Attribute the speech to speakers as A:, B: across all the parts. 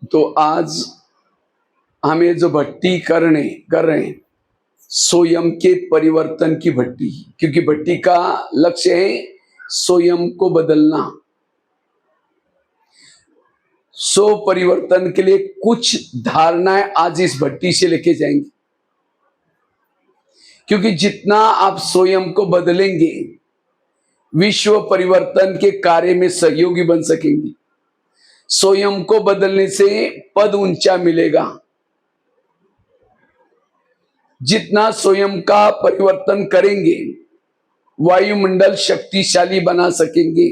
A: तो आज हमें जो भट्टी कर रहे हैं स्वयं के परिवर्तन की भट्टी, क्योंकि भट्टी का लक्ष्य है स्वयं को बदलना। सो परिवर्तन के लिए कुछ धारणाएं आज इस भट्टी से लेके जाएंगे, क्योंकि जितना आप स्वयं को बदलेंगे विश्व परिवर्तन के कार्य में सहयोगी बन सकेंगे। स्वयं को बदलने से पद ऊंचा मिलेगा। जितना स्वयं का परिवर्तन करेंगे वायुमंडल शक्तिशाली बना सकेंगे।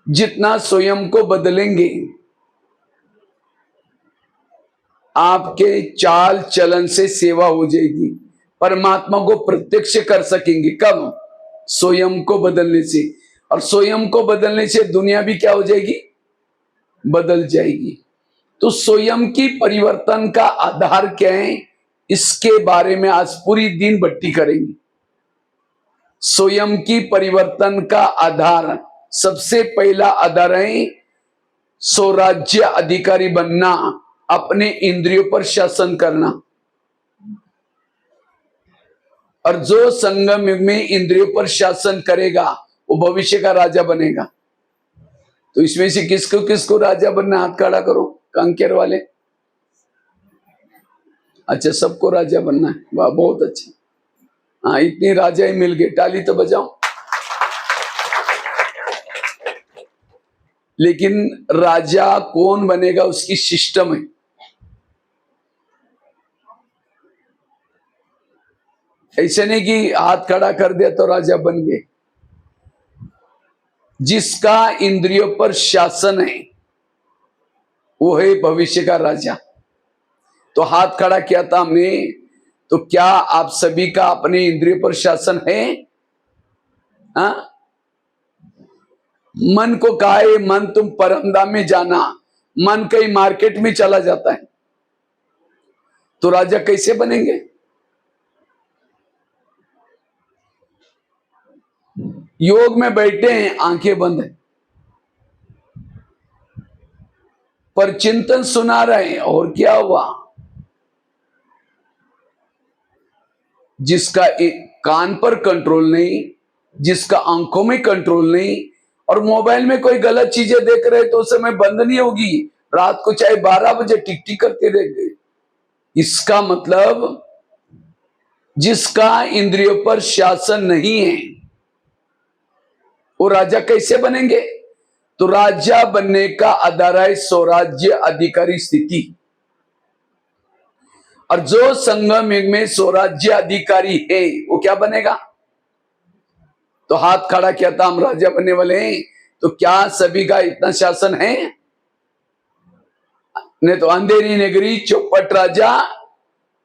A: जितना स्वयं को बदलेंगे आपके चाल चलन से सेवा हो जाएगी। परमात्मा को प्रत्यक्ष कर सकेंगे। कब? स्वयं को बदलने से। और स्वयं को बदलने से दुनिया भी क्या हो जाएगी? बदल जाएगी। तो स्वयं की परिवर्तन का आधार क्या है, इसके बारे में आज पूरी दिन भट्टी करेंगे। स्वयं की परिवर्तन का आधार, सबसे पहला आधार है स्वराज्य अधिकारी बनना, अपने इंद्रियों पर शासन करना। और जो संगम युग में इंद्रियों पर शासन करेगा वो भविष्य का राजा बनेगा। तो इसमें से किसको किसको राजा बनना, हाथ खड़ा करो कांकेर वाले। अच्छा, सबको राजा बनना है, वाह बहुत अच्छा। हाँ, इतनी राजा ही मिल गए, ताली तो बजाओ। लेकिन राजा कौन बनेगा उसकी सिस्टम है। ऐसे नहीं कि हाथ खड़ा कर दिया तो राजा बन गए। जिसका इंद्रियों पर शासन है वो है भविष्य का राजा। तो हाथ खड़ा किया था हमने, तो क्या आप सभी का अपने इंद्रियों पर शासन है? हा? मन को कहा है मन तुम परमधाम में जाना, मन कहीं मार्केट में चला जाता है, तो राजा कैसे बनेंगे? योग में बैठे हैं, आंखें बंद है, पर चिंतन सुना रहे हैं, और क्या हुआ? जिसका एक कान पर कंट्रोल नहीं, जिसका आंखों में कंट्रोल नहीं, और मोबाइल में कोई गलत चीजें देख रहे तो उस समय बंद नहीं होगी, रात को चाहे 12 बजे टिक टिक करते रहेंगे। इसका मतलब जिसका इंद्रियों पर शासन नहीं है वो राजा कैसे बनेंगे? तो राजा बनने का आधार है स्वराज्य अधिकारी स्थिति। और जो संगम युग में स्वराज्य अधिकारी है वो क्या बनेगा? तो हाथ खड़ा किया था, हम राजा बनने वाले हैं। तो क्या सभी का इतना शासन है? नहीं तो अंधेरी नगरी चौपट राजा,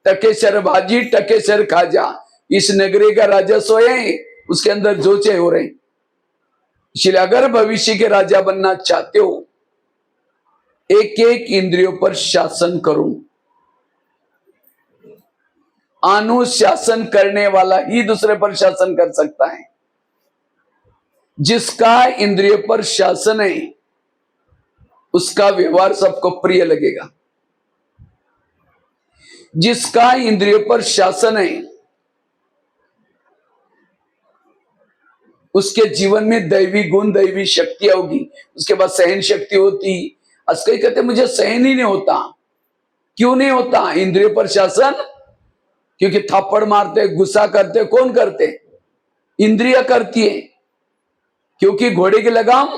A: टकेसर भाजी टकेसर खाजा। इस नगरी का राजा सोए, उसके अंदर जोचे हो रहे। इसलिए अगर भविष्य के राजा बनना चाहते हो, एक एक इंद्रियों पर शासन करो। अनुशासन करने वाला ही दूसरे पर शासन कर सकता है। जिसका इंद्रियों पर शासन है उसका व्यवहार सबको प्रिय लगेगा। जिसका इंद्रियों पर शासन है उसके जीवन में दैवी गुण दैवी शक्तियां होगी। उसके बाद सहन शक्ति होती। कई कहते मुझे सहन ही नहीं होता। क्यों नहीं होता? इंद्रियों पर शासन। क्योंकि थप्पड़ मारते गुस्सा करते कौन करते? इंद्रिया करती है। क्योंकि घोड़े की लगाम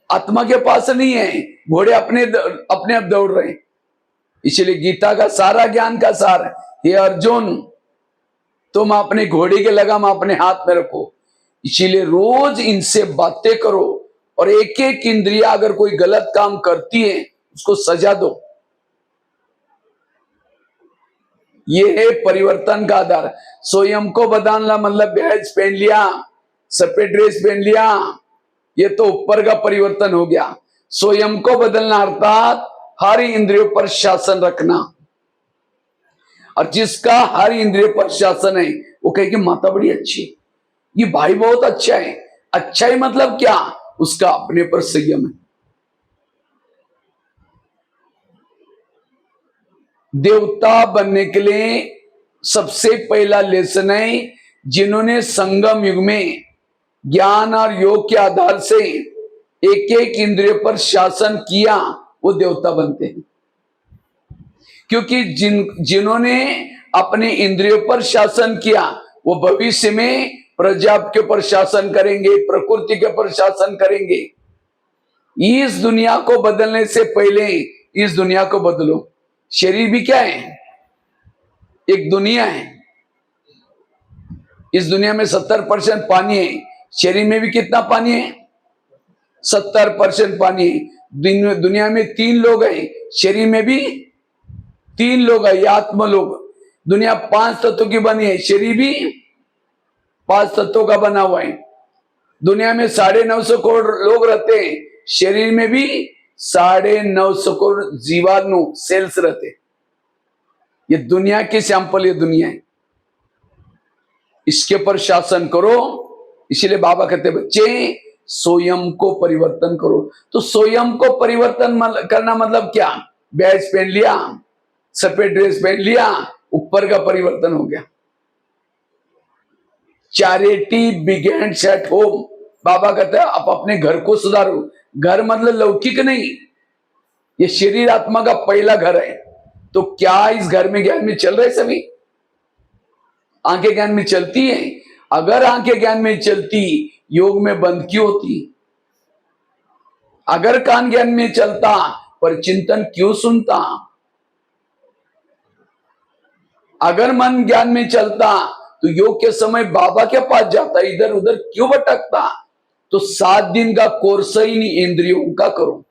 A: आत्मा के पास नहीं है, घोड़े अपने अपने आप दौड़ रहे हैं। इसलिए गीता का सारा ज्ञान का सार है, हे अर्जुन तुम अपने घोड़े के लगाम अपने हाथ में रखो। इसीलिए रोज इनसे बातें करो, और एक एक इंद्रिया अगर कोई गलत काम करती है उसको सजा दो। ये है परिवर्तन का आधार। स्वयं को बदलना मतलब बैज पहन लिया, सफेद ड्रेस पहन लिया, ये तो ऊपर का परिवर्तन हो गया। स्वयं को बदलना अर्थात हर इंद्रियों पर शासन रखना। और जिसका हर इंद्रिय पर शासन है वो कहेगी माता बड़ी अच्छी, ये भाई बहुत अच्छा है। अच्छा ही मतलब क्या? उसका अपने पर संयम है। देवता बनने के लिए सबसे पहला लेसन है, जिन्होंने संगम युग में ज्ञान और योग के आधार से एक एक इंद्रिय पर शासन किया, वो देवता बनते हैं। क्योंकि जिन्होंने अपने इंद्रियों पर शासन किया, वो भविष्य में प्रजा के ऊपर शासन करेंगे, प्रकृति के ऊपर शासन करेंगे। इस दुनिया को बदलने से पहले इस दुनिया को बदलो। शरीर भी क्या है? एक दुनिया है। इस दुनिया में 70% पानी है। शरीर में भी कितना पानी है? 70% पानी है। दुनिया में 3 लोग हैं, शरीर में भी 3 लोग है, आत्म लोग। दुनिया 5 तत्वों की बनी है, शरीर भी 5 तत्वों का बना हुआ है। दुनिया में 950 करोड़ लोग रहते हैं, शरीर में भी 950 करोड़ जीवाणु सेल्स रहते हैं। ये दुनिया की सैंपल, ये दुनिया है, इसके पर शासन करो। इसलिए बाबा कहते बच्चे स्वयं को परिवर्तन करो। तो स्वयं को परिवर्तन करना मतलब क्या? बैज पहन लिया, सफेद ड्रेस पहन लिया, ऊपर का परिवर्तन हो गया। Charity begins at home. बाबा कहता है आप अपने घर को सुधारो। घर मतलब लौकिक नहीं, ये शरीर आत्मा का पहला घर है। तो क्या इस घर में ज्ञान में चल रहे सभी? आंखें ज्ञान में चलती है? अगर आंखें ज्ञान में चलती, योग में बंद क्यों होती? अगर कान ज्ञान में चलता, पर चिंतन क्यों सुनता? अगर मन ज्ञान में चलता, तो योग के समय बाबा के पास जाता, इधर उधर क्यों भटकता? तो 7 दिन का कोर्स ही नहीं इंद्रियों का करो।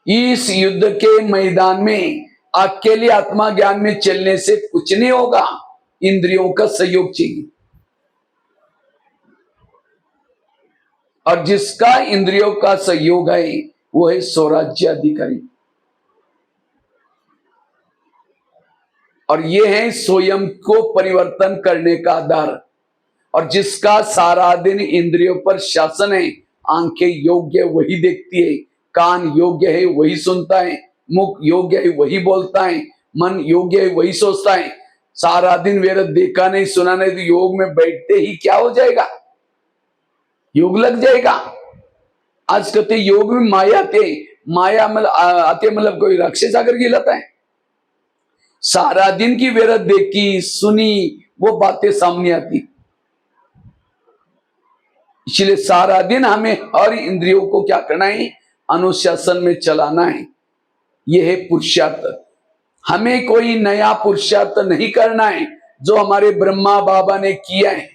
A: इस युद्ध के मैदान में अकेले आत्मा ज्ञान में चलने से कुछ नहीं होगा, इंद्रियों का सहयोग चाहिए। और जिसका इंद्रियों का सहयोग है, वो है स्वराज्य अधिकारी। और ये है स्वयं को परिवर्तन करने का आधार। और जिसका सारा दिन इंद्रियों पर शासन है, आंखें योग्य वही देखती है, कान योग्य है वही सुनता है, मुख योग्य है वही बोलता है, मन योग्य है वही सोचता है। सारा दिन वेद देखा नहीं सुना नहीं, तो योग में बैठते ही क्या हो जाएगा? योग लग जाएगा। आज कहते योग में माया मतलब आते मतलब कोई राक्षस आकर गिलाता है। सारा दिन की वेद देखी सुनी, वो बातें सामने आती। इसलिए सारा दिन हमें हर इंद्रियों को क्या करना है? अनुशासन में चलाना है। यह है पुरुषार्थ। हमें कोई नया पुरुषार्थ नहीं करना है, जो हमारे ब्रह्मा बाबा ने किया है,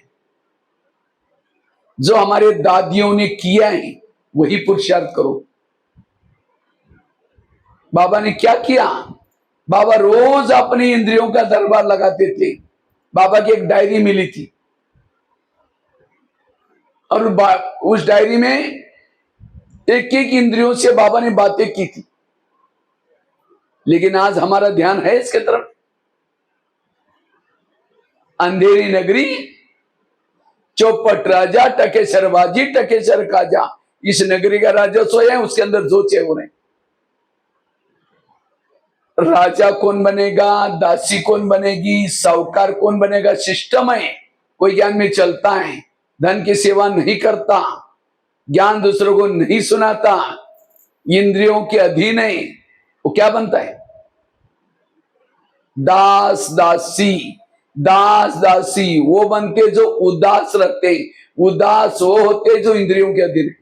A: जो हमारे दादियों ने किया है, वही पुरुषार्थ करो। बाबा ने क्या किया? बाबा रोज अपनी इंद्रियों का दरबार लगाते थे। बाबा की एक डायरी मिली थी, और उस डायरी में एक एक इंद्रियों से बाबा ने बातें की थी। लेकिन आज हमारा ध्यान है इसके तरफ। अंधेरी नगरी, चौपट राजा, टकेसर बाजी, टकेसर काजा। इस नगरी का राजा सोया है, उसके अंदर जोचे हो रहे। राजा कौन बनेगा, दासी कौन बनेगी, साहूकार कौन बनेगा, सिस्टम है। कोई ज्ञान में चलता है, धन की सेवा नहीं करता, ज्ञान दूसरों को नहीं सुनाता, इंद्रियों के अधीन है, वो क्या बनता है? दास दासी। दास दासी वो बनते जो उदास रहते। उदास वो होते जो इंद्रियों के अधीन।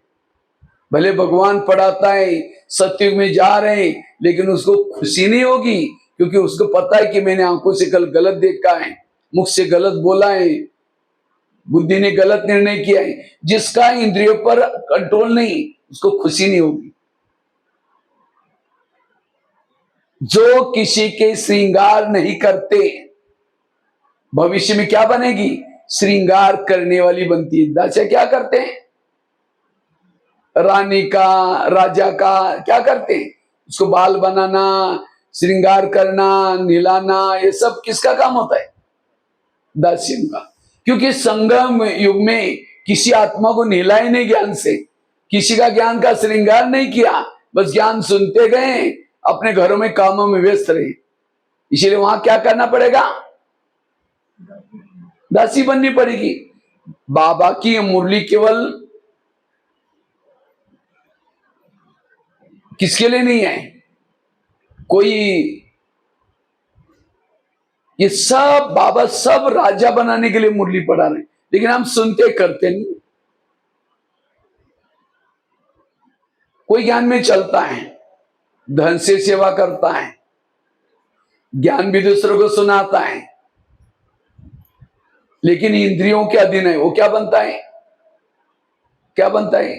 A: भले भगवान पढ़ाता है, सत्युग में जा रहे हैं, लेकिन उसको खुशी नहीं होगी, क्योंकि उसको पता है कि मैंने आंखों से कल गलत देखा है, मुख से गलत बोला है, बुद्धि ने गलत निर्णय किया है। जिसका इंद्रियों पर कंट्रोल नहीं, उसको खुशी नहीं होगी। जो किसी के श्रृंगार नहीं करते, भविष्य में क्या बनेगी? श्रृंगार करने वाली बनती है। दासियां क्या करते हैं? रानी का, राजा का क्या करते हैं? उसको बाल बनाना, श्रृंगार करना, नहलाना, ये सब किसका काम होता है? दासियों का। क्योंकि संगम युग में किसी आत्मा को नहलाए नहीं ज्ञान से, किसी का ज्ञान का श्रृंगार नहीं किया, बस ज्ञान सुनते गए, अपने घरों में कामों में व्यस्त रहे, इसीलिए वहां क्या करना पड़ेगा, दासी बननी पड़ेगी। बाबा की ये मुरली केवल किसके लिए नहीं है, कोई, ये सब बाबा सब राजा बनाने के लिए मुरली पढ़ा रहे हैं, लेकिन हम सुनते करते नहीं। कोई ज्ञान में चलता है, धन से सेवा करता है, ज्ञान भी दूसरों को सुनाता है, लेकिन इंद्रियों के अधीन है, वो क्या बनता है, क्या बनता है,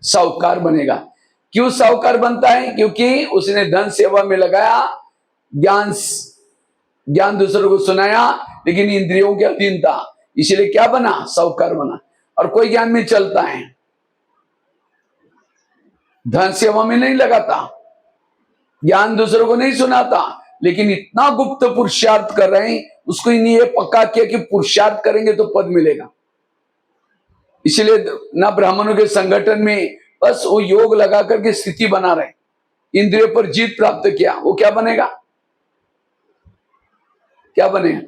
A: साहूकार बनेगा। क्यों साहूकार बनता है, क्योंकि उसने धन सेवा में लगाया, ज्ञान ज्ञान दूसरों को सुनाया, लेकिन इंद्रियों के अधीन था, इसलिए क्या बना, साहूकार बना। और कोई ज्ञान में चलता है, धन सेवा में नहीं लगाता, ज्ञान दूसरों को नहीं सुनाता, लेकिन इतना गुप्त पुरुषार्थ कर रहे हैं, उसको ये पक्का किया कि पुरुषार्थ करेंगे तो पद मिलेगा। इसलिए ना ब्राह्मणों के संगठन में बस वो योग लगा करके स्थिति बना रहे, इंद्रियों पर जीत प्राप्त किया, वो क्या बनेगा, क्या बनेगा,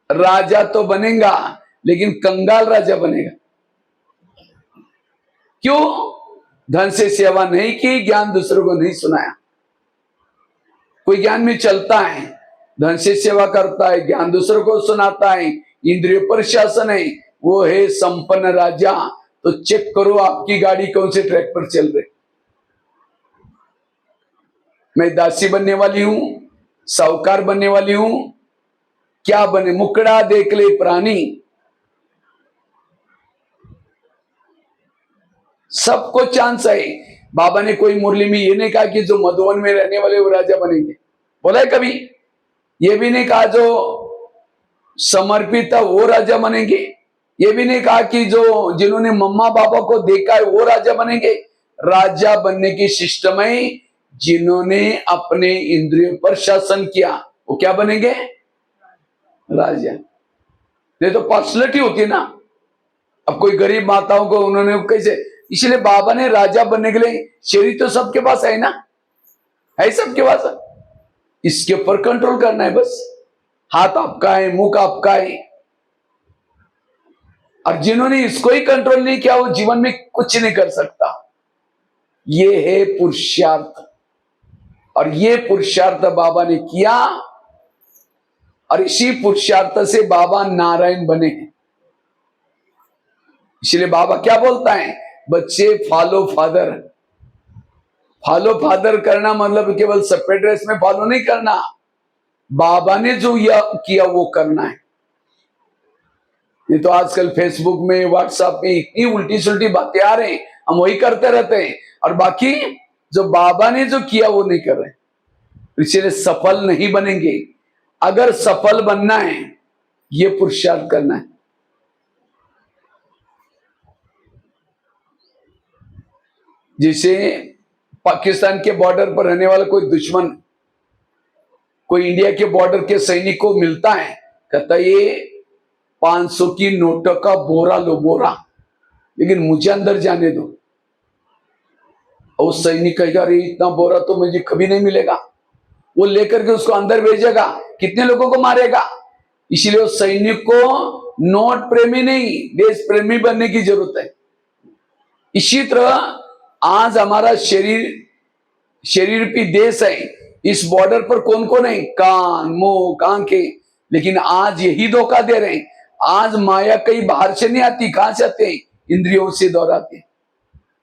A: राजा तो बनेगा, लेकिन कंगाल राजा बनेगा। क्यों, धन से सेवा नहीं की, ज्ञान दूसरों को नहीं सुनाया। कोई ज्ञान में चलता है, धन से सेवा करता है, ज्ञान दूसरों को सुनाता है, इंद्रिय पर शासन है, वो है संपन्न राजा। तो चेक करो आपकी गाड़ी कौन से ट्रैक पर चल रही। मैं दासी बनने वाली हूं, साहूकार बनने वाली हूं, क्या बने, मुकड़ा देख ले प्राणी, सबको चांस है। बाबा ने कोई मुरली में ये नहीं कहा कि जो मधुवन में रहने वाले वो राजा बनेंगे, बोला है कभी, ये भी नहीं कहा जो समर्पित है वो राजा बनेंगे, ये भी नहीं कहा कि जो जिन्होंने मम्मा पापा को देखा है वो राजा बनेंगे। राजा बनने की सिस्टम है, जिन्होंने अपने इंद्रियों पर शासन किया वो क्या बनेंगे, राजा। ये तो पर्सनलिटी होती है ना। अब कोई गरीब माताओं को उन्होंने कैसे, इसलिए बाबा ने राजा बनने के लिए, शरीर तो सबके पास है ना, है सबके पास, इसके ऊपर कंट्रोल करना है बस। हाथ आपका है, मुंह आपका है, और जिन्होंने इसको ही कंट्रोल नहीं किया वो जीवन में कुछ नहीं कर सकता। ये है पुरुषार्थ, और ये पुरुषार्थ बाबा ने किया, और इसी पुरुषार्थ से बाबा नारायण बने। इसलिए बाबा क्या बोलता है, बच्चे फॉलो फादर। फॉलो फादर करना मतलब केवल सफेद ड्रेस में फॉलो नहीं करना, बाबा ने जो किया वो करना है। ये तो आजकल फेसबुक में, व्हाट्सएप में इतनी उल्टी सुल्टी बातें आ रही, हम वही करते रहते हैं, और बाकी जो बाबा ने जो किया वो नहीं कर रहे, इसलिए सफल नहीं बनेंगे। अगर सफल बनना है, ये पुरुषार्थ करना है। जैसे पाकिस्तान के बॉर्डर पर रहने वाला कोई दुश्मन कोई इंडिया के बॉर्डर के सैनिक को मिलता है, कहता ये 500 की नोटों का बोरा लो, बोरा, लेकिन मुझे अंदर जाने दो। और उस सैनिक कहेगा अरे इतना बोरा तो मुझे कभी नहीं मिलेगा, वो लेकर के उसको अंदर भेजेगा, कितने लोगों को मारेगा। इसीलिए उस सैनिक को नोट प्रेमी नहीं, देश प्रेमी बनने की जरूरत है। इसी तरह आज हमारा शरीर भी देश है, इस बॉर्डर पर कौन कौन है, कान मुंह आंखें, लेकिन आज यही धोखा दे रहे हैं। आज माया कहीं बाहर से नहीं आती, कहां से आते हैं, इंद्रियों से दौड़ाते हैं।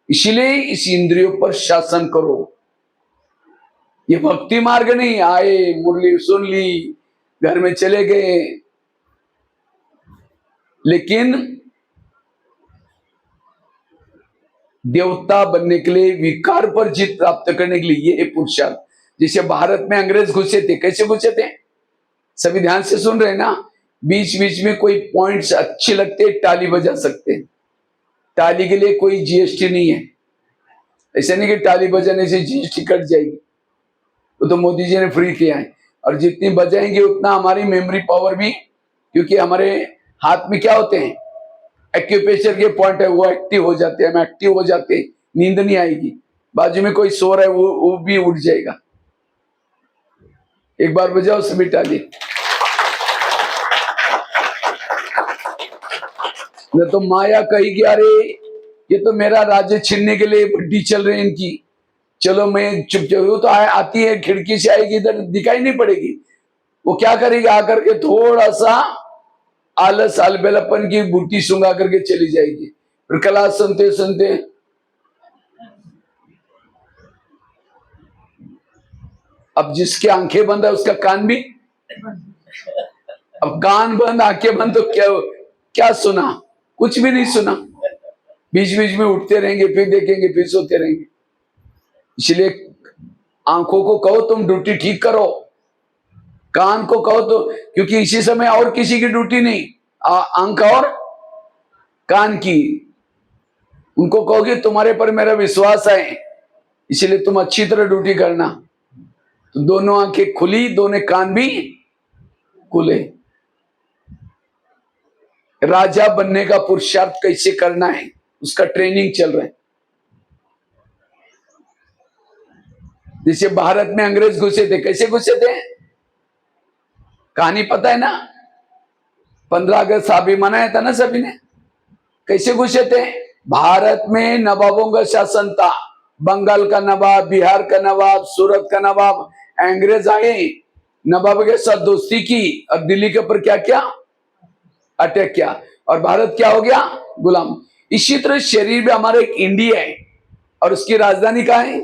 A: इसीलिए इस इंद्रियों पर शासन करो। ये भक्ति मार्ग नहीं, आए मुरली सुन ली घर में चले गए, लेकिन देवता बनने के लिए, विकार पर जीत प्राप्त करने के लिए ये पुरुषार्थ। जैसे भारत में अंग्रेज घुसे थे, कैसे घुसे थे, सभी ध्यान से सुन रहे हैं ना। बीच बीच में कोई पॉइंट्स अच्छे लगते ताली बजा सकते हैं, ताली के लिए कोई जीएसटी नहीं है। ऐसा नहीं कि ताली बजाने से जीएसटी कट जाएगी, वो तो मोदी जी ने फ्री किया है। और जितनी बजाएंगे उतना हमारी मेमोरी पावर भी, क्योंकि हमारे हाथ में क्या होते हैं, एक्यूप्रेशर के पॉइंट है, वो एक्टिव हो जाते हैं, हम एक्टिव हो जाते हैं, नींद नहीं आएगी। बाजू में कोई सो रहा है वो भी उठ जाएगा। एक बार बजाओ सभी ताली। न तो माया कहेगी अरे ये तो मेरा राज्य छीनने के लिए भट्टी चल रही है इनकी, चलो मैं चुपचाप, वो तो आती है खिड़की से आएगी, इधर दिखाई नहीं पड़ेगी। वो क्या करेगी, आकर के थोड़ा सा आलस अलबेलापन की बूटी सूंघा करके चली जाएगी। फिर क्लास सुनते सुनते अब जिसकी आंखें बंद है उसका कान भी, अब कान बंद आंखें बंद तो क्या क्या सुना, कुछ भी नहीं सुना। बीच बीच में उठते रहेंगे, फिर देखेंगे, फिर सोते रहेंगे। इसलिए आंखों को कहो तुम ड्यूटी ठीक करो, कान को कहो तो, क्योंकि इसी समय और किसी की ड्यूटी नहीं, आंख और कान की। उनको कहोगे तुम्हारे पर मेरा विश्वास है, इसलिए तुम अच्छी तरह ड्यूटी करना। तो दोनों आंखें खुली, दोनों कान भी खुले। राजा बनने का पुरुषार्थ कैसे करना है उसका ट्रेनिंग चल रहा है। जैसे भारत में अंग्रेज घुसे थे, कैसे घुसे थे कहानी पता है ना, 15 अगस्त साहब मनाया था ना सभी ने। कैसे घुसे थे, भारत में नवाबों का शासन था, बंगाल का नवाब, बिहार का नवाब, सूरत का नवाब। अंग्रेज आए, नवाब के साथ दोस्ती की और दिल्ली के ऊपर क्या किया, अटैक किया, और भारत क्या हो गया, गुलाम। इसी तरह शरीर में हमारा एक इंडिया है और उसकी राजधानी कहाँ है,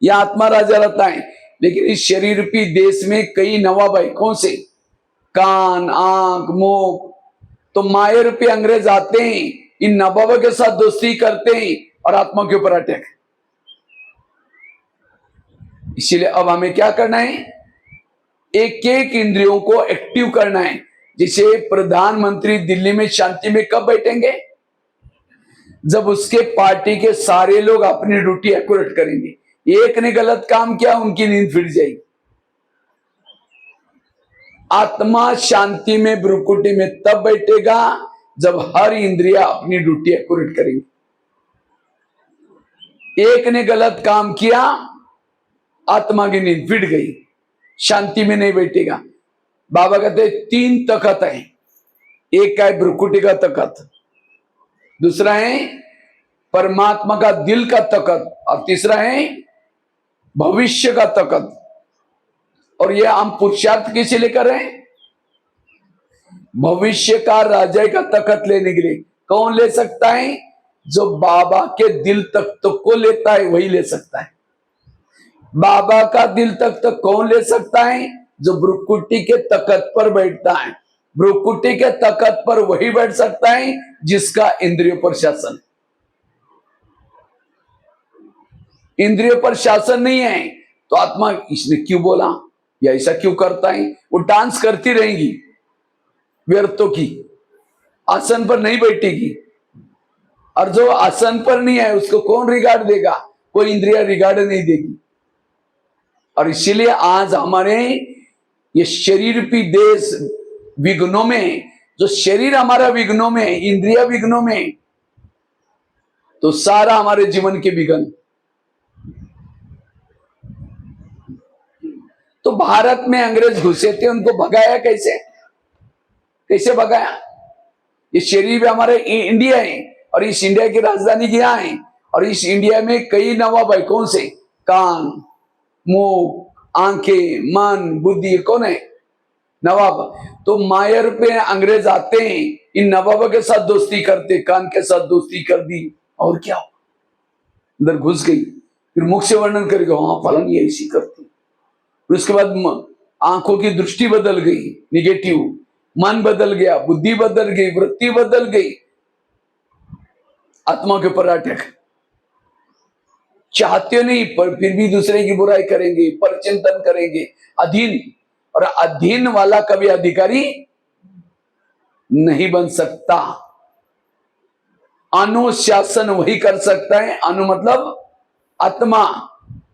A: यह आत्मा राजा रहता है। लेकिन इस शरीर रूपी देश में कई नवाब है, कौन से, कान, आंख, मुख। तो माया रूपी अंग्रेज आते हैं, इन नवाबों के साथ दोस्ती करते हैं और आत्मा के ऊपर अटैक। इसीलिए अब हमें क्या करना है, एक एक इंद्रियों को एक्टिव करना है। जैसे प्रधानमंत्री दिल्ली में शांति में कब बैठेंगे, जब उसके पार्टी के सारे लोग अपनी ड्यूटी एक्यूरेट करेंगे। एक ने गलत काम किया, उनकी नींद फिर जाएगी। आत्मा शांति में भ्रुकुटी में तब बैठेगा जब हर इंद्रिया अपनी ड्यूटी एक्यूरेट करेंगी। एक ने गलत काम किया, आत्मा की नींद फिट गई, शांति में नहीं बैठेगा। बाबा कहते 3 तखत है, एक का है भ्रुकुटी का तखत, दूसरा है परमात्मा का दिल का तखत, और तीसरा है भविष्य का तखत। और ये हम पुरुषार्थ किसे लेकर रहे हैं, भविष्य का राजा का तखत लेने के लिए। कौन ले सकता है, जो बाबा के दिल तक को लेता है वही ले सकता है। बाबा का दिल तक कौन ले सकता है, जो भ्रुकुटी के तखत पर बैठता है। भ्रुकुटी के तखत पर वही बैठ सकता है जिसका इंद्रियों पर शासन। इंद्रियों पर शासन नहीं है तो आत्मा इसने क्यों बोला या ऐसा क्यों करता है, वो डांस करती रहेंगी व्यर्थों की, आसन पर नहीं बैठेगी। और जो आसन पर नहीं है उसको कौन रिगार्ड देगा, कोई इंद्रिया रिगार्ड नहीं देगी। और इसीलिए आज हमारे ये शरीर रूपी देश विघ्नों में, जो शरीर हमारा विघ्नों में, इंद्रिया विघ्नों में, तो सारा हमारे जीवन के विघ्न। तो भारत में अंग्रेज घुसे थे, उनको भगाया कैसे, कैसे भगाया। ये शरीर भी हमारे इंडिया है और इस इंडिया की राजधानी क्या है, और इस इंडिया में कई नवाब है, कौन से, कान, मुंह, आंखें, मन, बुद्धि, कौन है, नवाब। तो माया रूपे अंग्रेज आते हैं, इन नवाबों के साथ दोस्ती करते, कान के साथ दोस्ती कर दी, और क्या अंदर घुस गई। फिर मुख से वर्णन करेगा, हाँ फलन ये ऐसी करती। फिर उसके बाद आंखों की दृष्टि बदल गई, निगेटिव, मन बदल गया, बुद्धि बदल गई, वृत्ति बदल गई, आत्मा के ऊपर अटैक। चाहते नहीं पर फिर भी दूसरे की बुराई करेंगे, परचिंतन करेंगे, अधीन। और अधीन वाला कभी अधिकारी नहीं बन सकता। अनुशासन वही कर सकता है, अनु मतलब आत्मा,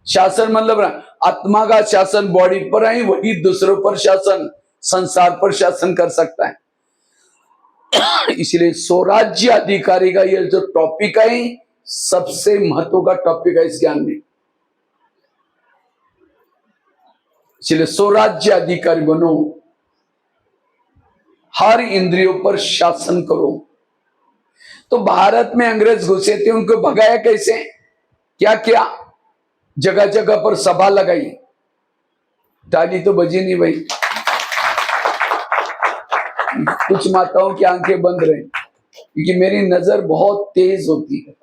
A: शासन मतलब आत्मा का शासन बॉडी पर है, वही दूसरों पर शासन, संसार पर शासन कर सकता है। इसलिए स्वराज्य अधिकारी का ये जो टॉपिक है, सबसे महत्व का टॉपिक है इस ज्ञान में। इसलिए स्वराज्य अधिकारी बनो, हर इंद्रियों पर शासन करो। तो भारत में अंग्रेज घुसे थे, उनको भगाया कैसे, क्या किया? जगह जगह पर सभा लगाई। ताली तो बजी नहीं भाई, कुछ माताओं की आंखें बंद रहे, क्योंकि मेरी नजर बहुत तेज होती है,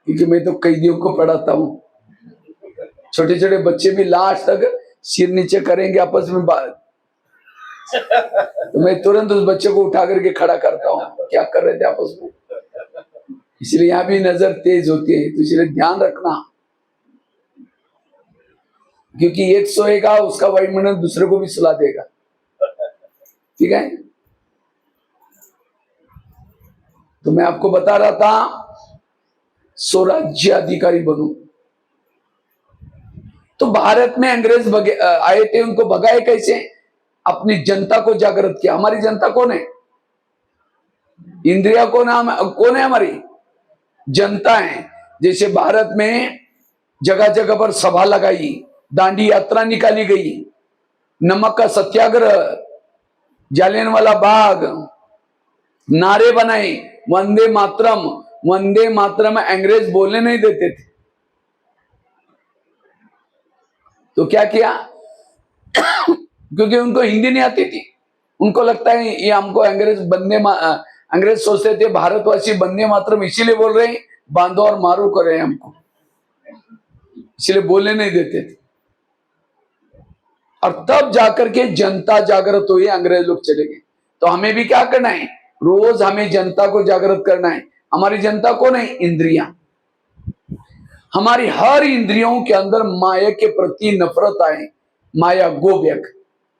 A: क्योंकि मैं तो कैदियों को पढ़ाता हूं। छोटे छोटे बच्चे भी लास्ट तक सिर नीचे करेंगे आपस में बात, तो मैं तुरंत उस बच्चे को उठा करके खड़ा करता हूँ, क्या कर रहे थे आपस में। इसलिए यहां भी नजर तेज होती है, तो इसलिए ध्यान रखना, क्योंकि एक सोएगा उसका वायुमंडल दूसरे को भी सुला देगा। ठीक है, तो मैं आपको बता रहा था स्वराज्य अधिकारी बनो। तो भारत में अंग्रेज आए थे, उनको भगाए कैसे? अपनी जनता को जागृत किया। हमारी जनता कौन है? इंद्रिया कौन है? हमारी जनता है। जैसे भारत में जगह जगह पर सभा लगाई, दांडी यात्रा निकाली गई, नमक का सत्याग्रह, जालियनवाला बाग, नारे बनाए, वंदे मातरम। वंदे मातरम अंग्रेज बोलने नहीं देते थे, तो क्या किया? क्योंकि उनको हिंदी नहीं आती थी, उनको लगता है ये हमको अंग्रेज सोचते थे भारतवासी वंदे मातरम इसीलिए बोल रहे हैं, बांधो और मारो कर रहे हैं हमको, इसलिए बोलने नहीं देते थे। और तब जाकर के जनता जागृत हुई, अंग्रेज लोग चले गए। तो हमें भी क्या करना है? रोज हमें जनता को जागृत करना है। हमारी जनता कौन है? इंद्रियां। हमारी हर इंद्रियों के अंदर माया के प्रति नफरत आए, माया गोव्यक।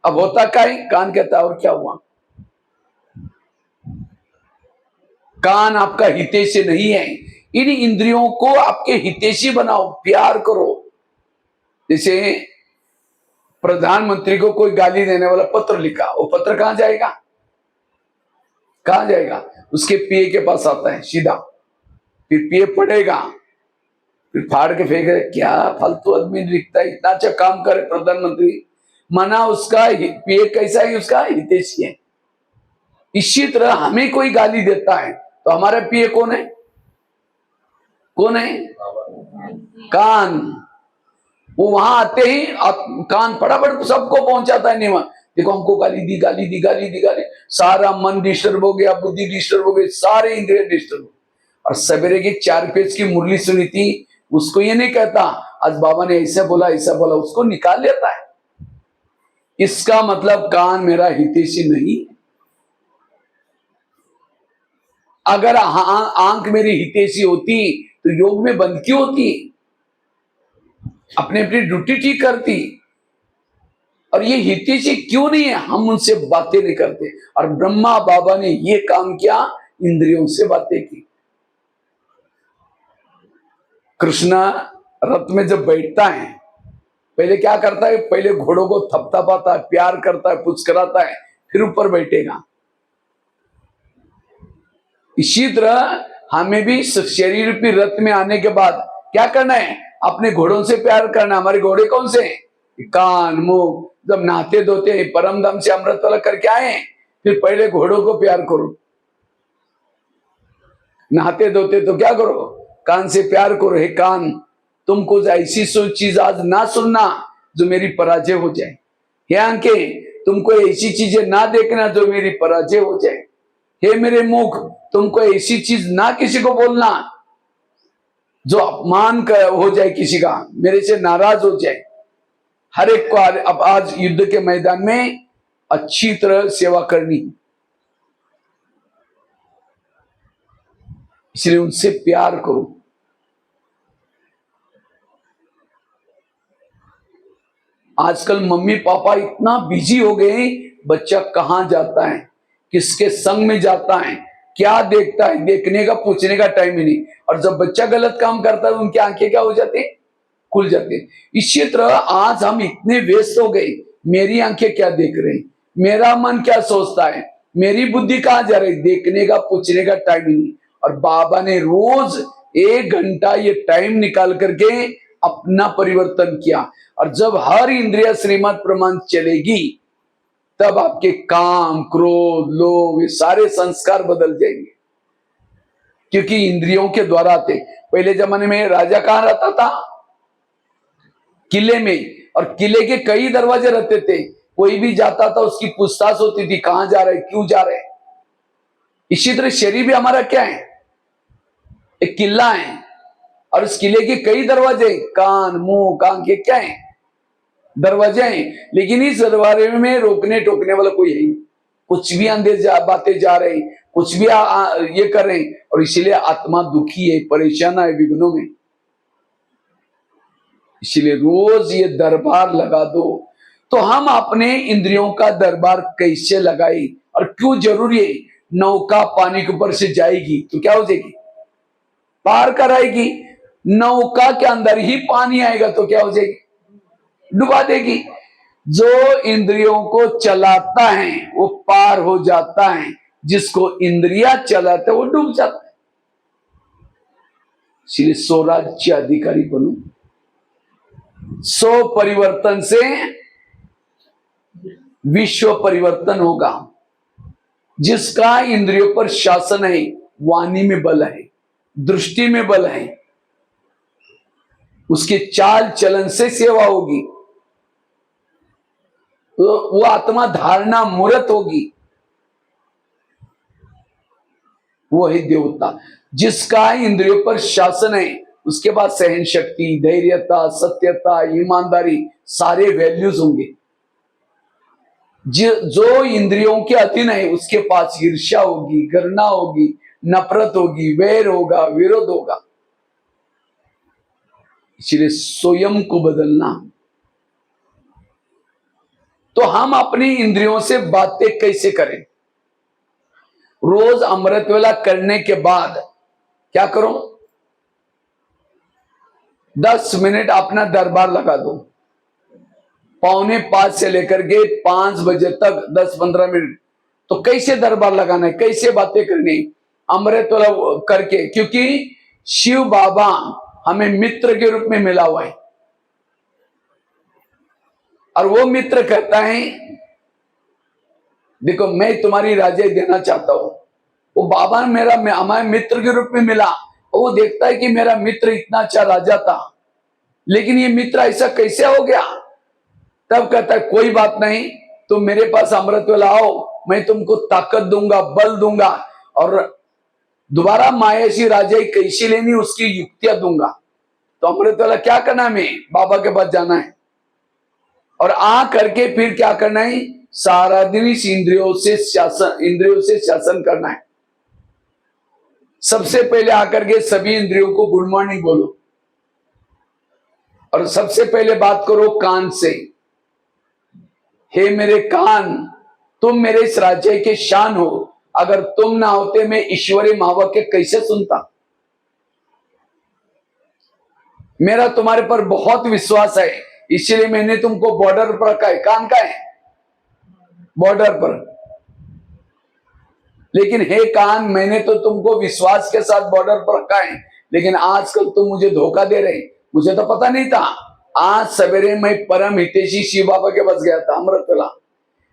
A: अब होता क्या है? कान कहता है और क्या हुआ? कान आपका हितैषी नहीं है। इन इंद्रियों को आपके हितैषी बनाओ, प्यार करो। जैसे प्रधानमंत्री को कोई गाली देने वाला पत्र लिखा, वो पत्र कहां जाएगा? कहां जाएगा? उसके पीए के पास आता है सीधा, फिर पीए पढ़ेगा, फिर फाड़ के फेंके, क्या फालतू आदमी लिखता है, इतना अच्छा काम करे प्रधानमंत्री, माना उसका पीए कैसा है? उसका हितैषी है। इसी तरह हमें कोई गाली देता है तो हमारा पीए कौन है? कौन है? कान। वो वहां आते ही कान फटाफट सबको पहुंचाता है नियम, देखो हमको गाली दी, गाली दी, गाली दी, गाली। सारा मन डिस्टर्ब हो गया, बुद्धि डिस्टर्ब हो गई, सारे इंद्रिय डिस्टर्ब हो। और सवेरे की 4 पेज की मुरली सुनी थी, उसको ये नहीं कहता आज बाबा ने ऐसा बोला ऐसा बोला, उसको निकाल लेता है। इसका मतलब कान मेरा हितैषी नहीं। अगर आंख मेरी हितैषी होती तो योग में बंद क्यों होती? अपने अपनी ड्यूटी ठीक करती। और ये हितैषी क्यों नहीं है? हम उनसे बातें नहीं करते। और ब्रह्मा बाबा ने ये काम किया, इंद्रियों से बातें की। कृष्णा रथ में जब बैठता है, पहले क्या करता है? पहले घोड़ों को थपथपाता है, प्यार करता है, पुचकराता है, फिर ऊपर बैठेगा। इसी तरह हमें भी शरीर रूपी रथ में आने के बाद क्या करना है? अपने घोड़ों से प्यार करना। हमारे घोड़े कौन से? कान, मुंह। जब नहाते धोते परम धाम से अमृत वाला करके आए, फिर पहले घोड़ों को प्यार करो। नहाते धोते तो क्या करो? कान से प्यार करो। हे कान, तुमको ऐसी चीज आज ना सुनना जो मेरी पराजय हो जाए। हे आंखें, तुमको ऐसी चीजें ना देखना जो मेरी पराजय हो जाए। हे मेरे मुख, तुमको ऐसी चीज ना किसी को बोलना जो अपमान हो जाए, किसी का मेरे से नाराज हो जाए। हर एक को अब आज युद्ध के मैदान में अच्छी तरह सेवा करनी, इसलिए उनसे प्यार करो। आजकल मम्मी पापा इतना बिजी हो गए, बच्चा कहां जाता है, किसके संग में जाता है, क्या देखता है, देखने का पूछने का टाइम ही नहीं। और जब बच्चा गलत काम करता है, उनकी आंखें क्या हो जाती है? खुल जाती है। इसी तरह आज हम इतने व्यस्त हो गए, मेरी आंखें क्या देख रही, मेरा मन क्या सोचता है, मेरी बुद्धि कहां जा रही, देखने का पूछने का टाइम ही नहीं। और बाबा ने रोज 1 घंटा ये टाइम निकाल करके अपना परिवर्तन किया। और जब हर इंद्रिय श्रीमत प्रमाण चलेगी, तब आपके काम, क्रोध, लोभ, ये सारे संस्कार बदल जाएंगे, क्योंकि इंद्रियों के द्वारा आते। पहले जमाने में राजा कहां रहता था? किले में, और किले के कई दरवाजे रहते थे। कोई भी जाता था, उसकी पूछताछ होती थी, कहां जा रहे, क्यों जा रहे। इसी तरह शरीर भी हमारा क्या है? एक किला है, और उस किले के कई दरवाजे, कान, मुंह, आंखें क्या है? दरवाजे हैं। लेकिन इस दरवाजे में रोकने टोकने वाला कोई है नहीं। कुछ भी अंधे बातें जा रहे, कुछ भी ये कर रहे हैं, और इसीलिए आत्मा दुखी है, परेशान है, विघ्नों में। इसलिए रोज ये दरबार लगा दो। तो हम अपने इंद्रियों का दरबार कैसे लगाए, और क्यों जरूरी है? नौका पानी के ऊपर से जाएगी तो क्या हो जाएगी? पार कराएगी। नौका के अंदर ही पानी आएगा तो क्या हो जाएगी? डुबा देगी। जो इंद्रियों को चलाता है वो पार हो जाता है, जिसको इंद्रिया चलाते वो डूब जाता है। इसलिए स्वराज्य अधिकारी बनो। स्व परिवर्तन से विश्व परिवर्तन होगा। जिसका इंद्रियों पर शासन है, वाणी में बल है, दृष्टि में बल है, उसके चाल चलन से सेवा होगी, वो आत्मा धारणा मूर्त होगी। वो है देवता। जिसका इंद्रियों पर शासन है, उसके बाद सहन शक्ति, धैर्यता, सत्यता, ईमानदारी, सारे वैल्यूज होंगे। जो इंद्रियों के अधीन है, उसके पास ईर्ष्या होगी, घृणा होगी, नफरत होगी, वैर होगा, विरोध होगा। इसलिए स्वयं को बदलना। तो हम अपनी इंद्रियों से बातें कैसे करें? रोज अमृत वेला करने के बाद क्या करो? 10 मिनट अपना दरबार लगा दो। 4:45 से लेकर के 5 बजे तक 10-15 मिनट। तो कैसे दरबार लगाना है, कैसे बातें करनी? अमृत वेला करके, क्योंकि शिव बाबा हमें मित्र के रूप में मिला हुआ है। और वो मित्र कहता है, देखो मैं तुम्हारी राजाई देना चाहता हूं। वो बाबा मेरा हमारे मित्र के रूप में मिला, और वो देखता है कि मेरा मित्र इतना अच्छा राजा था, लेकिन ये मित्र ऐसा कैसे हो गया? तब कहता है कोई बात नहीं, तुम मेरे पास अमृत वेला आओ, मैं तुमको ताकत दूंगा, बल दूंगा, और दोबारा मायासी राजाई कैसी लेनी उसकी युक्तियां दूंगा। तो अमृत वेला क्या करना है? हमें बाबा के पास जाना है, और आ करके फिर क्या करना है? सारा दिन इस इंद्रियों से शासन करना है। सबसे पहले आकर के सभी इंद्रियों को गुड मॉर्निंग बोलो, और सबसे पहले बात करो कान से। हे मेरे कान, तुम मेरे इस राज्य के शान हो। अगर तुम ना होते मैं ईश्वरी महावाक्य कैसे सुनता? मेरा तुम्हारे पर बहुत विश्वास है, इसलिए मैंने तुमको बॉर्डर पर रखा है। कान का है बॉर्डर पर। लेकिन हे कान, मैंने तो तुमको विश्वास के साथ बॉर्डर पर रखा है, लेकिन आजकल तुम मुझे धोखा दे रहे। मुझे तो पता नहीं था। आज सवेरे मैं परम हितेशी शिव बाबा के पास गया था अमृतवेला।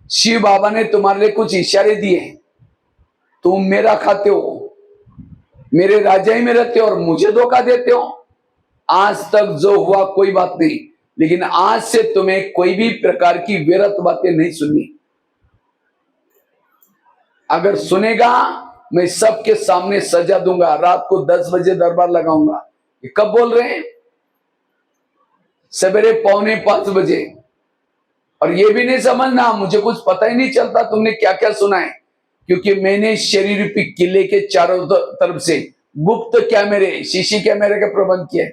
A: शिव बाबा ने तुम्हारे लिए कुछ इशारे दिए। तुम मेरा खाते हो, मेरे राजाई में रहते हो, और मुझे धोखा देते हो। आज तक जो हुआ कोई बात नहीं, लेकिन आज से तुम्हें कोई भी प्रकार की व्यर्थ बातें नहीं सुननी। अगर सुनेगा, मैं सबके सामने सजा दूंगा। रात को 10 बजे दरबार लगाऊंगा। ये कब बोल रहे हैं? सवेरे 4:45 बजे। और ये भी नहीं समझना मुझे कुछ पता ही नहीं चलता तुमने क्या क्या सुना है, क्योंकि मैंने शरीर रूपी किले के चारों तरफ से गुप्त कैमरे, शीशी कैमरे के प्रबंध किए।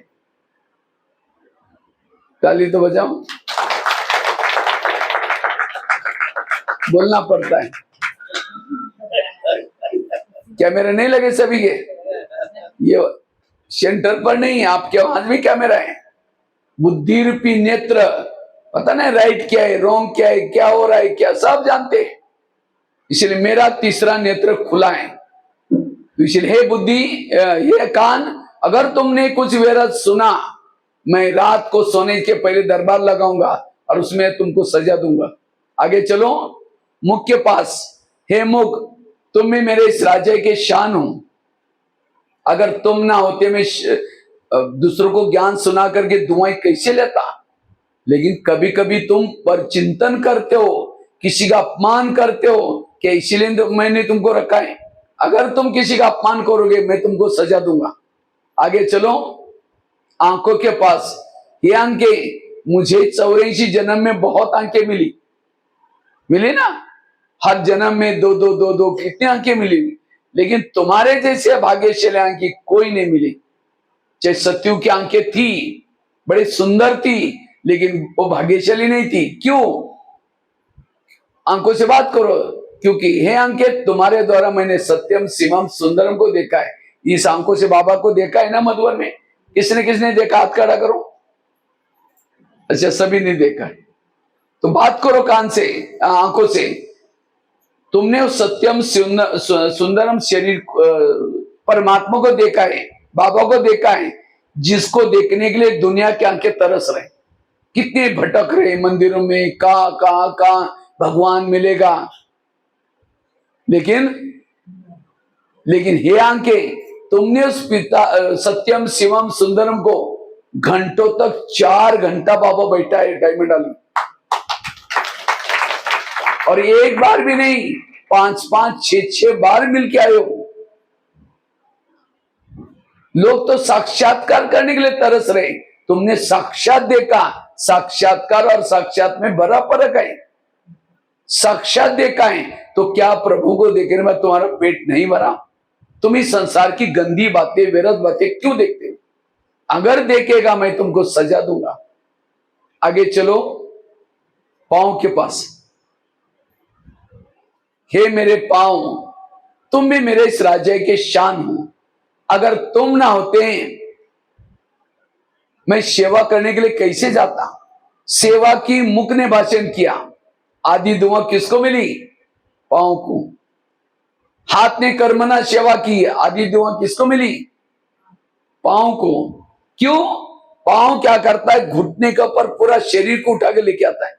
A: ताली तो बजाओ, बोलना पड़ता है। कैमरे नहीं लगे सभी के, ये सेंटर पर नहीं, आपके वहां भी कैमरा है। बुद्धि रूपी नेत्र, पता नहीं राइट क्या है, रॉन्ग क्या है, क्या हो रहा है, क्या सब जानते हैं। इसलिए मेरा तीसरा नेत्र खुला है। तो इसलिए हे बुद्धि, हे कान, अगर तुमने कुछ व्यर्थ सुना, मैं रात को सोने के पहले दरबार लगाऊंगा और उसमें तुमको सजा दूंगा। आगे चलो, मुख के पास, हे मुख, तुम भी मेरे इस राज्य के शान हो। अगर तुम ना होते मैं दूसरों को ज्ञान सुना करके दुआएं कैसे लेता। लेकिन कभी कभी तुम पर चिंतन करते हो, किसी का अपमान करते हो कि इसीलिए तो मैंने तुमको रखा है। अगर तुम किसी का अपमान करोगे मैं तुमको सजा दूंगा। आगे चलो, आंखों के पास, ये आंखें, मुझे 84 जन्म में बहुत आंखें मिली ना, हर जन्म में दो दो दो दो कितनी आंखें मिली, लेकिन तुम्हारे जैसे भाग्यशाली आंखें कोई नहीं मिली। चाहे सत्यु की आंखें थी, बड़ी सुंदर थी, लेकिन वो भाग्यशाली नहीं थी। क्यों? आंखों से बात करो, क्योंकि हे आंखें, तुम्हारे द्वारा मैंने सत्यम शिवम सुंदरम को देखा है। इस आंखों से बाबा को देखा है ना मधुबन में। किसने किसने देखा? हाथ खड़ा करो। अच्छा, सभी ने देखा है। तो बात करो कान से, आंखों से। तुमने उस सत्यम सुंदरम शरीर परमात्मा को देखा है, बाबा को देखा है, जिसको देखने के लिए दुनिया की आंखें तरस रहे। कितने भटक रहे मंदिरों में, कहां भगवान मिलेगा। लेकिन हे आंखें, तुमने उस पिता सत्यम शिवम सुंदरम को घंटों तक 4 घंटा बाबा बैठा है डायमंड वाली, और एक बार भी नहीं, 5-5, 6-6 बार मिलके आए हो। लोग तो साक्षात्कार करने के लिए तरस रहे, तुमने साक्षात देखा। साक्षात्कार और साक्षात में बड़ा फर्क है। साक्षात देखा है तो क्या प्रभु को देखने में तुम्हारा पेट नहीं भरा? तुम इस संसार की गंदी बातें, व्यर्थ बातें क्यों देखते हो? अगर देखेगा मैं तुमको सजा दूंगा। आगे चलो, पांव के पास, हे मेरे पांव, तुम भी मेरे इस राज्य के शान हो। अगर तुम ना होते मैं सेवा करने के लिए कैसे जाता? सेवा की मुख ने भाषण किया। आदि दुआ किसको मिली? पांव को। हाथ ने कर्मना सेवा की, आदि दुआ किसको मिली? पांव को। क्यों? पांव क्या करता है? घुटने के ऊपर पूरा शरीर को उठा के लेके आता है।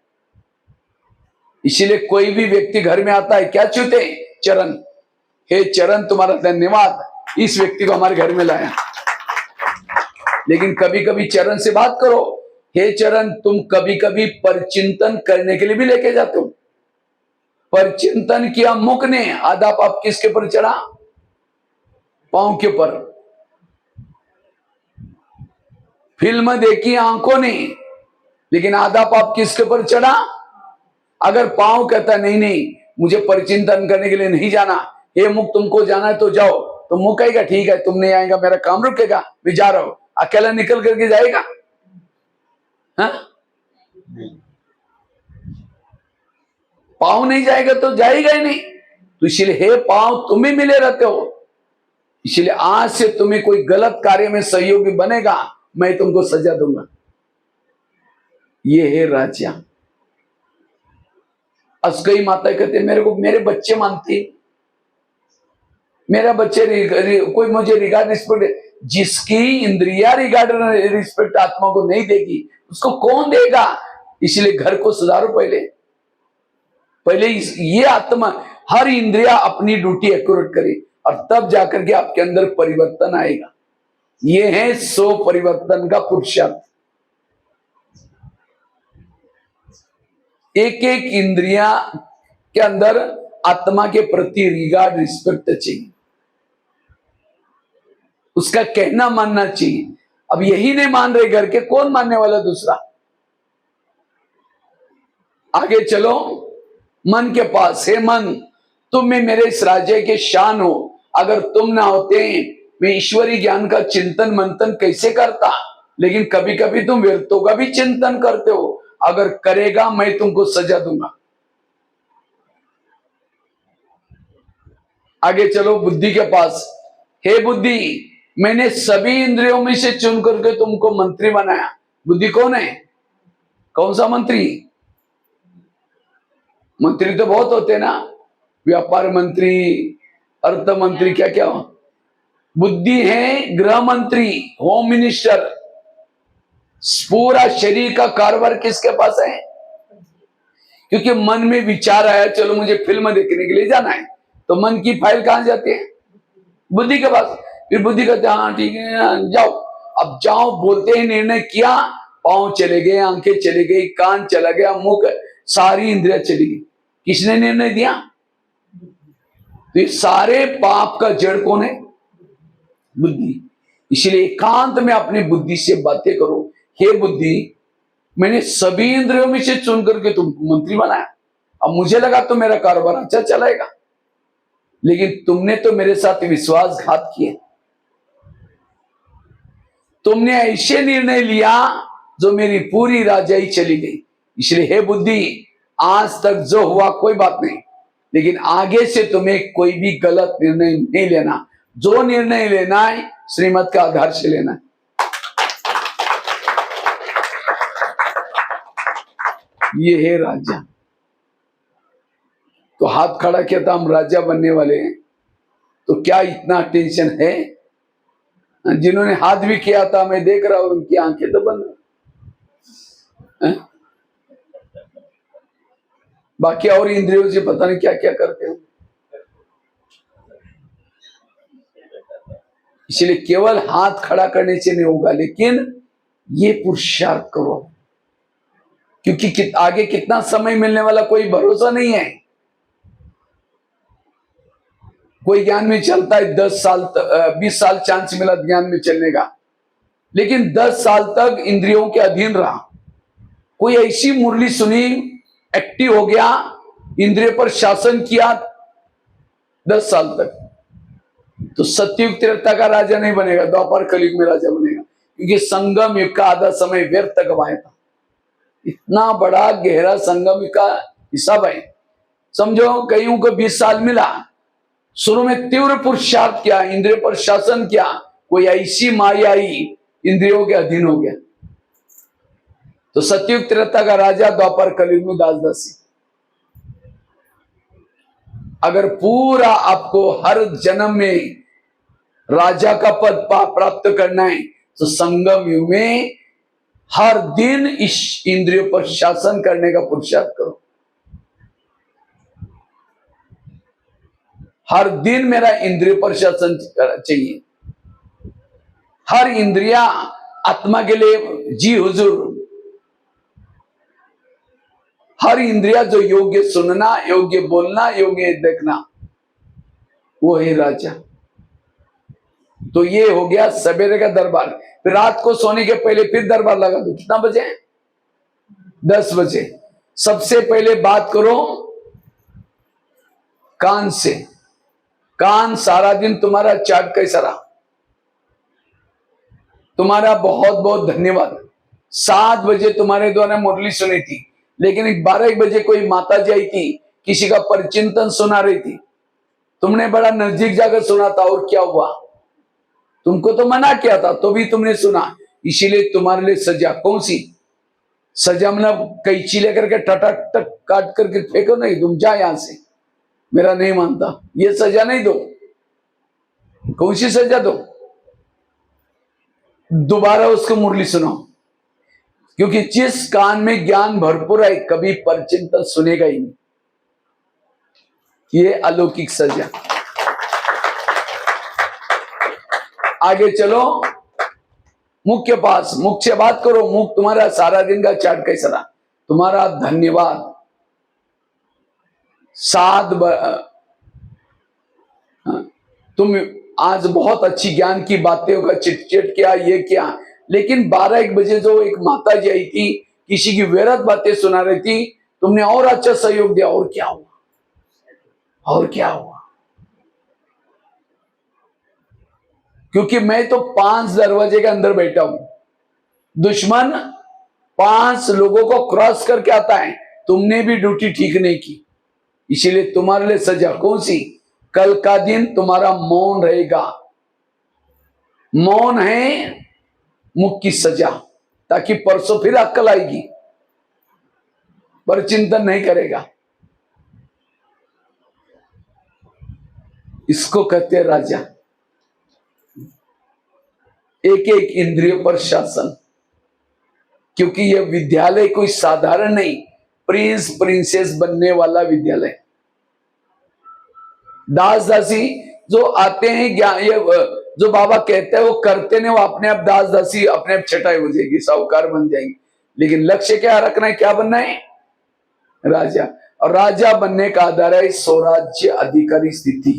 A: इसीलिए कोई भी व्यक्ति घर में आता है, क्या छूते? चरण। हे चरण, तुम्हारा धन्यवाद, इस व्यक्ति को हमारे घर में लाया। लेकिन कभी कभी चरण से बात करो, हे चरण, तुम कभी कभी परचिंतन करने के लिए भी लेके जाते हो। परचिंतन किया मुख ने, आधा पाप किसके पर चढ़ा? पांव के पर। फिल्म देखी आंखों ने, लेकिन आधा पाप किसके पर चढ़ा? अगर पांव कहता नहीं नहीं मुझे परिचिंतन करने के लिए नहीं जाना, हे मुख तुमको जाना है तो जाओ, तो मुख कहेगा ठीक है, तुम नहीं आएगा मेरा काम रुकेगा, मैं जा रहा हूं। अकेला निकल करके जाएगा? हाँ? पांव नहीं जाएगा तो जाएगा ही नहीं। तो इसलिए हे पांव, तुम ही मिले रहते हो। इसलिए आज से तुम्हें कोई गलत कार्य में सहयोगी बनेगा, मैं तुमको सजा दूंगा। ये है राजा। असगई माता कहते मेरे को मेरे बच्चे मानती, मेरा बच्चे कोई मुझे रिगार्ड रिस्पेक्ट, जिसकी इंद्रिया रिगार्ड रिस्पेक्ट आत्मा को नहीं देगी उसको कौन देगा? इसलिए घर को सुधारो। पहले ये आत्मा, हर इंद्रिया अपनी ड्यूटी एक्यूरेट करे, और तब जाकर के आपके अंदर परिवर्तन आएगा। ये है 100 परिवर्तन का पुरुषार्थ। एक एक इंद्रिया के अंदर आत्मा के प्रति रिगार्ड रिस्पेक्ट चाहिए, उसका कहना मानना चाहिए। अब यही नहीं मान रहे घर के, कौन मानने वाला दूसरा? आगे चलो, मन के पास, हे मन, तुम में मेरे इस राज्य के शान हो। अगर तुम ना होते मैं ईश्वरी ज्ञान का चिंतन मंथन कैसे करता? लेकिन कभी कभी तुम व्यर्थों का भी चिंतन करते हो। अगर करेगा मैं तुमको सजा दूंगा। आगे चलो, बुद्धि के पास, हे बुद्धि, मैंने सभी इंद्रियों में से चुन करके तुमको मंत्री बनाया। बुद्धि कौन है? कौन सा मंत्री? मंत्री तो बहुत होते ना, व्यापार मंत्री, अर्थ मंत्री, क्या क्या हो, बुद्धि है गृह मंत्री, होम मिनिस्टर। पूरा शरीर का कारोबार किसके पास है? क्योंकि मन में विचार आया, चलो मुझे फिल्म देखने के लिए जाना है, तो मन की फाइल कहां जाती है? बुद्धि के पास। फिर बुद्धि कहते हैं हाँ ठीक है जाओ। अब जाओ बोलते ही निर्णय किया, पांव चले गए, आंखें चली गई, कान चला गया, मुख, सारी इंद्रिया चली गई। किसने निर्णय दिया? तो ये सारे पाप का जड़ कौन है? बुद्धि। इसलिए एकांत में अपनी बुद्धि से बातें करो, हे बुद्धि, मैंने सभी इंद्रियों में से चुन करके तुमको मंत्री बनाया। अब मुझे लगा तो मेरा कारोबार अच्छा चलेगा, लेकिन तुमने तो मेरे साथ विश्वासघात किए। तुमने ऐसे निर्णय लिया जो मेरी पूरी राजाई चली गई। इसलिए हे बुद्धि, आज तक जो हुआ कोई बात नहीं, लेकिन आगे से तुम्हें कोई भी गलत निर्णय नहीं लेना। जो निर्णय लेना है श्रीमत के आधार से लेना है। ये है राजा। तो हाथ खड़ा किया था, हम राजा बनने वाले हैं, तो क्या इतना टेंशन है? जिन्होंने हाथ भी किया था, मैं देख रहा हूं उनकी आंखें तो बंद हैं? बाकी और इंद्रियों से पता नहीं क्या क्या करते हैं। इसलिए केवल हाथ खड़ा करने से नहीं होगा, लेकिन ये पुरुषार्थ करो, क्योंकि आगे कितना समय मिलने वाला कोई भरोसा नहीं है। कोई ज्ञान में चलता है 10 साल 20 साल चांस मिला ज्ञान में चलने का, लेकिन 10 साल तक इंद्रियों के अधीन रहा। कोई ऐसी मुरली सुनी, एक्टिव हो गया, इंद्रिय पर शासन किया 10 साल तक, तो सतयुग त्रेता का राजा नहीं बनेगा, द्वापर कलयुग में राजा बनेगा। क्योंकि संगम युग का आधा समय व्यर्थ गवाया था। इतना बड़ा गहरा संगम युग का हिसाब है। समझो कईयों को 20 साल मिला, शुरू में तीव्र पुरुषार्थ किया, इंद्रियों पर शासन किया, कोई ऐसी माया आई, इंद्रियों के अधीन हो गया। तो सतयुग त्रेता का राजा, द्वापर कलयुग में दास दासी। अगर पूरा आपको हर जन्म में राजा का पद प्राप्त करना है, तो संगम युग में हर दिन इस इंद्रियों पर शासन करने का पुरुषार्थ करो। हर दिन मेरा इंद्रिय पर शासन चाहिए। हर इंद्रिया आत्मा के लिए जी हुजूर। हर इंद्रिया जो योग्य सुनना, योग्य बोलना, योग्य देखना, वो है राजा। तो ये हो गया सवेरे का दरबार। फिर रात को सोने के पहले फिर दरबार लगा दो। कितना बजे? 10 बजे। सबसे पहले बात करो कान से। कान सारा दिन तुम्हारा चाट कैसा रहा? तुम्हारा बहुत बहुत धन्यवाद। 7 बजे तुम्हारे द्वारा मुरली सुनी थी, लेकिन 12 बजे कोई माता जी आई थी, किसी का परिचिंतन सुना रही थी, तुमने बड़ा नजदीक जाकर सुना था, और क्या हुआ? तुमको तो मना किया था, तो भी तुमने सुना। इसीलिए तुम्हारे लिए सजा कौन सी? सजा मतलब कैंची लेकर के टटक टक काट करके फेंको नहीं, तुम जा यहां से, मेरा नहीं मानता, ये सजा नहीं दो। कौन सी सजा दो? दोबारा उसको मुरली सुनाओ। क्योंकि जिस कान में ज्ञान भरपूर है, कभी परिचिंतन सुनेगा ही नहीं। ये अलौकिक सजा। आगे चलो, मुख के पास। मुख से बात करो। मुख तुम्हारा सारा दिन का चाट कैसा रहा? तुम्हारा धन्यवाद। 7 तुम आज बहुत अच्छी ज्ञान की बातें का चिटचिट किया, ये किया, लेकिन 12-1 बजे जो एक माता जी आई थी, किसी की व्यर्थ बातें सुना रही थी, तुमने और अच्छा सहयोग दिया, और क्या हुआ? और क्या हुआ? क्योंकि मैं तो 5 दरवाजे के अंदर बैठा हूं। दुश्मन 5 लोगों को क्रॉस करके आता है। तुमने भी ड्यूटी ठीक नहीं की, इसीलिए तुम्हारे लिए सजा कौन सी? कल का दिन तुम्हारा मौन रहेगा। मौन है मुख की सजा, ताकि परसों फिर अक्ल आएगी, पर चिंतन नहीं करेगा। इसको कहते हैं राजा। एक एक इंद्रियों पर शासन, क्योंकि यह विद्यालय कोई साधारण नहीं, प्रिंस प्रिंसेस बनने वाला विद्यालय। दास दासी जो आते हैं ज्ञान, ये जो बाबा कहते हैं वो करते नहीं, वो अपने आप दास दासी अपने आप छटाई हो जाएगी, साहूकार बन जाएंगे। लेकिन लक्ष्य क्या रखना है, क्या बनना है? राजा। और राजा बनने का आधार है स्वराज्य अधिकारी स्थिति।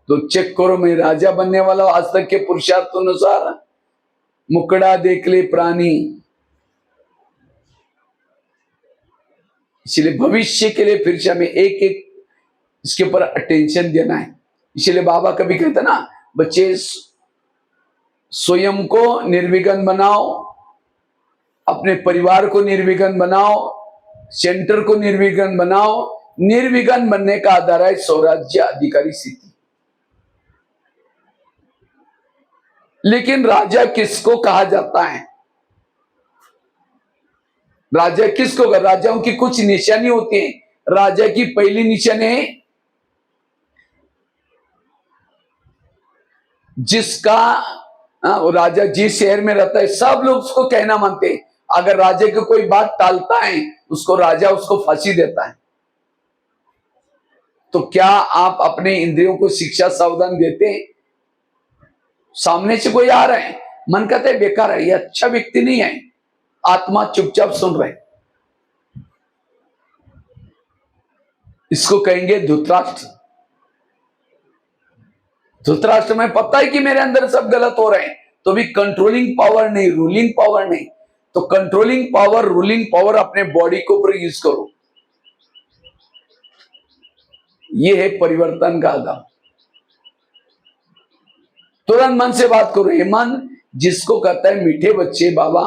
A: तो चेक करो, मैं राजा बनने वाला हूं आज तक के पुरुषार्थ अनुसार। मुकड़ा देख ले प्राणी, इसलिए भविष्य के लिए फिर से हमें एक एक इसके ऊपर अटेंशन देना है। इसलिए बाबा कभी कहते ना, बच्चे स्वयं को निर्विघ्न बनाओ, अपने परिवार को निर्विघ्न बनाओ, सेंटर को निर्विघ्न बनाओ। निर्विघ्न बनने का आधार है स्वराज्य अधिकारी स्थिति। लेकिन राजा किसको कहा जाता है? राजा किसको? राजाओं की कुछ निशानी होती है। राजा की पहली निशानी है जिसका राजा जिस शहर में रहता है सब लोग उसको कहना मानते हैं। अगर राजा की कोई बात टालता है उसको राजा उसको फांसी देता है। तो क्या आप अपने इंद्रियों को शिक्षा सावधान देते हैं? सामने से कोई आ रहा है, मन कहता है बेकार है, ये अच्छा व्यक्ति नहीं है, आत्मा चुपचाप सुन रहे, इसको कहेंगे धृतराष्ट्र। धृतराष्ट्र में पता है कि मेरे अंदर सब गलत हो रहे हैं, तो भी कंट्रोलिंग पावर नहीं, रूलिंग पावर नहीं। तो कंट्रोलिंग पावर, रूलिंग पावर अपने बॉडी को ऊपर यूज करो। ये है परिवर्तन का आधार। तुरंत मन से बात करो। ये मन जिसको कहता है मीठे बच्चे बाबा,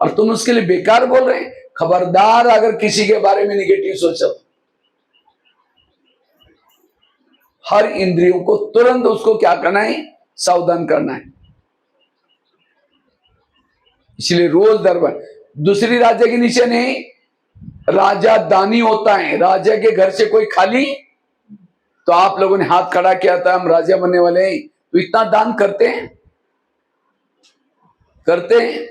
A: और तुम उसके लिए बेकार बोल रहे हैं, खबरदार अगर किसी के बारे में निगेटिव सोचो। हर इंद्रियों को तुरंत उसको क्या करना है? सावधान करना है। इसलिए रोज दरबार। दूसरी राजा की निशान है, राजा दानी होता है। राजा के घर से कोई खाली, तो आप लोगों ने हाथ खड़ा किया था हम राजा बनने वाले हैं, तो इतना दान करते हैं, करते हैं।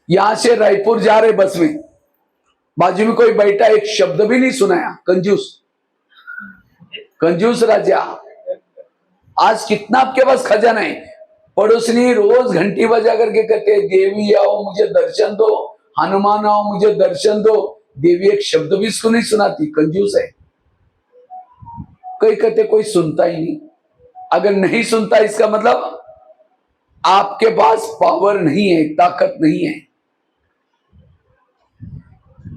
A: यहां से रायपुर जा रहे बस में, बाजू में कोई बैठा, एक शब्द भी नहीं सुनाया। कंजूस, कंजूस राजा। आज कितना आपके पास खजाना है। पड़ोसनी रोज घंटी बजा करके कहते हैं देवी आओ मुझे दर्शन दो, हनुमान आओ मुझे दर्शन दो। देवी एक शब्द भी इसको नहीं सुनाती, कंजूस है। कई कहते कोई सुनता ही नहीं। अगर नहीं सुनता इसका मतलब आपके पास पावर नहीं है, ताकत नहीं है।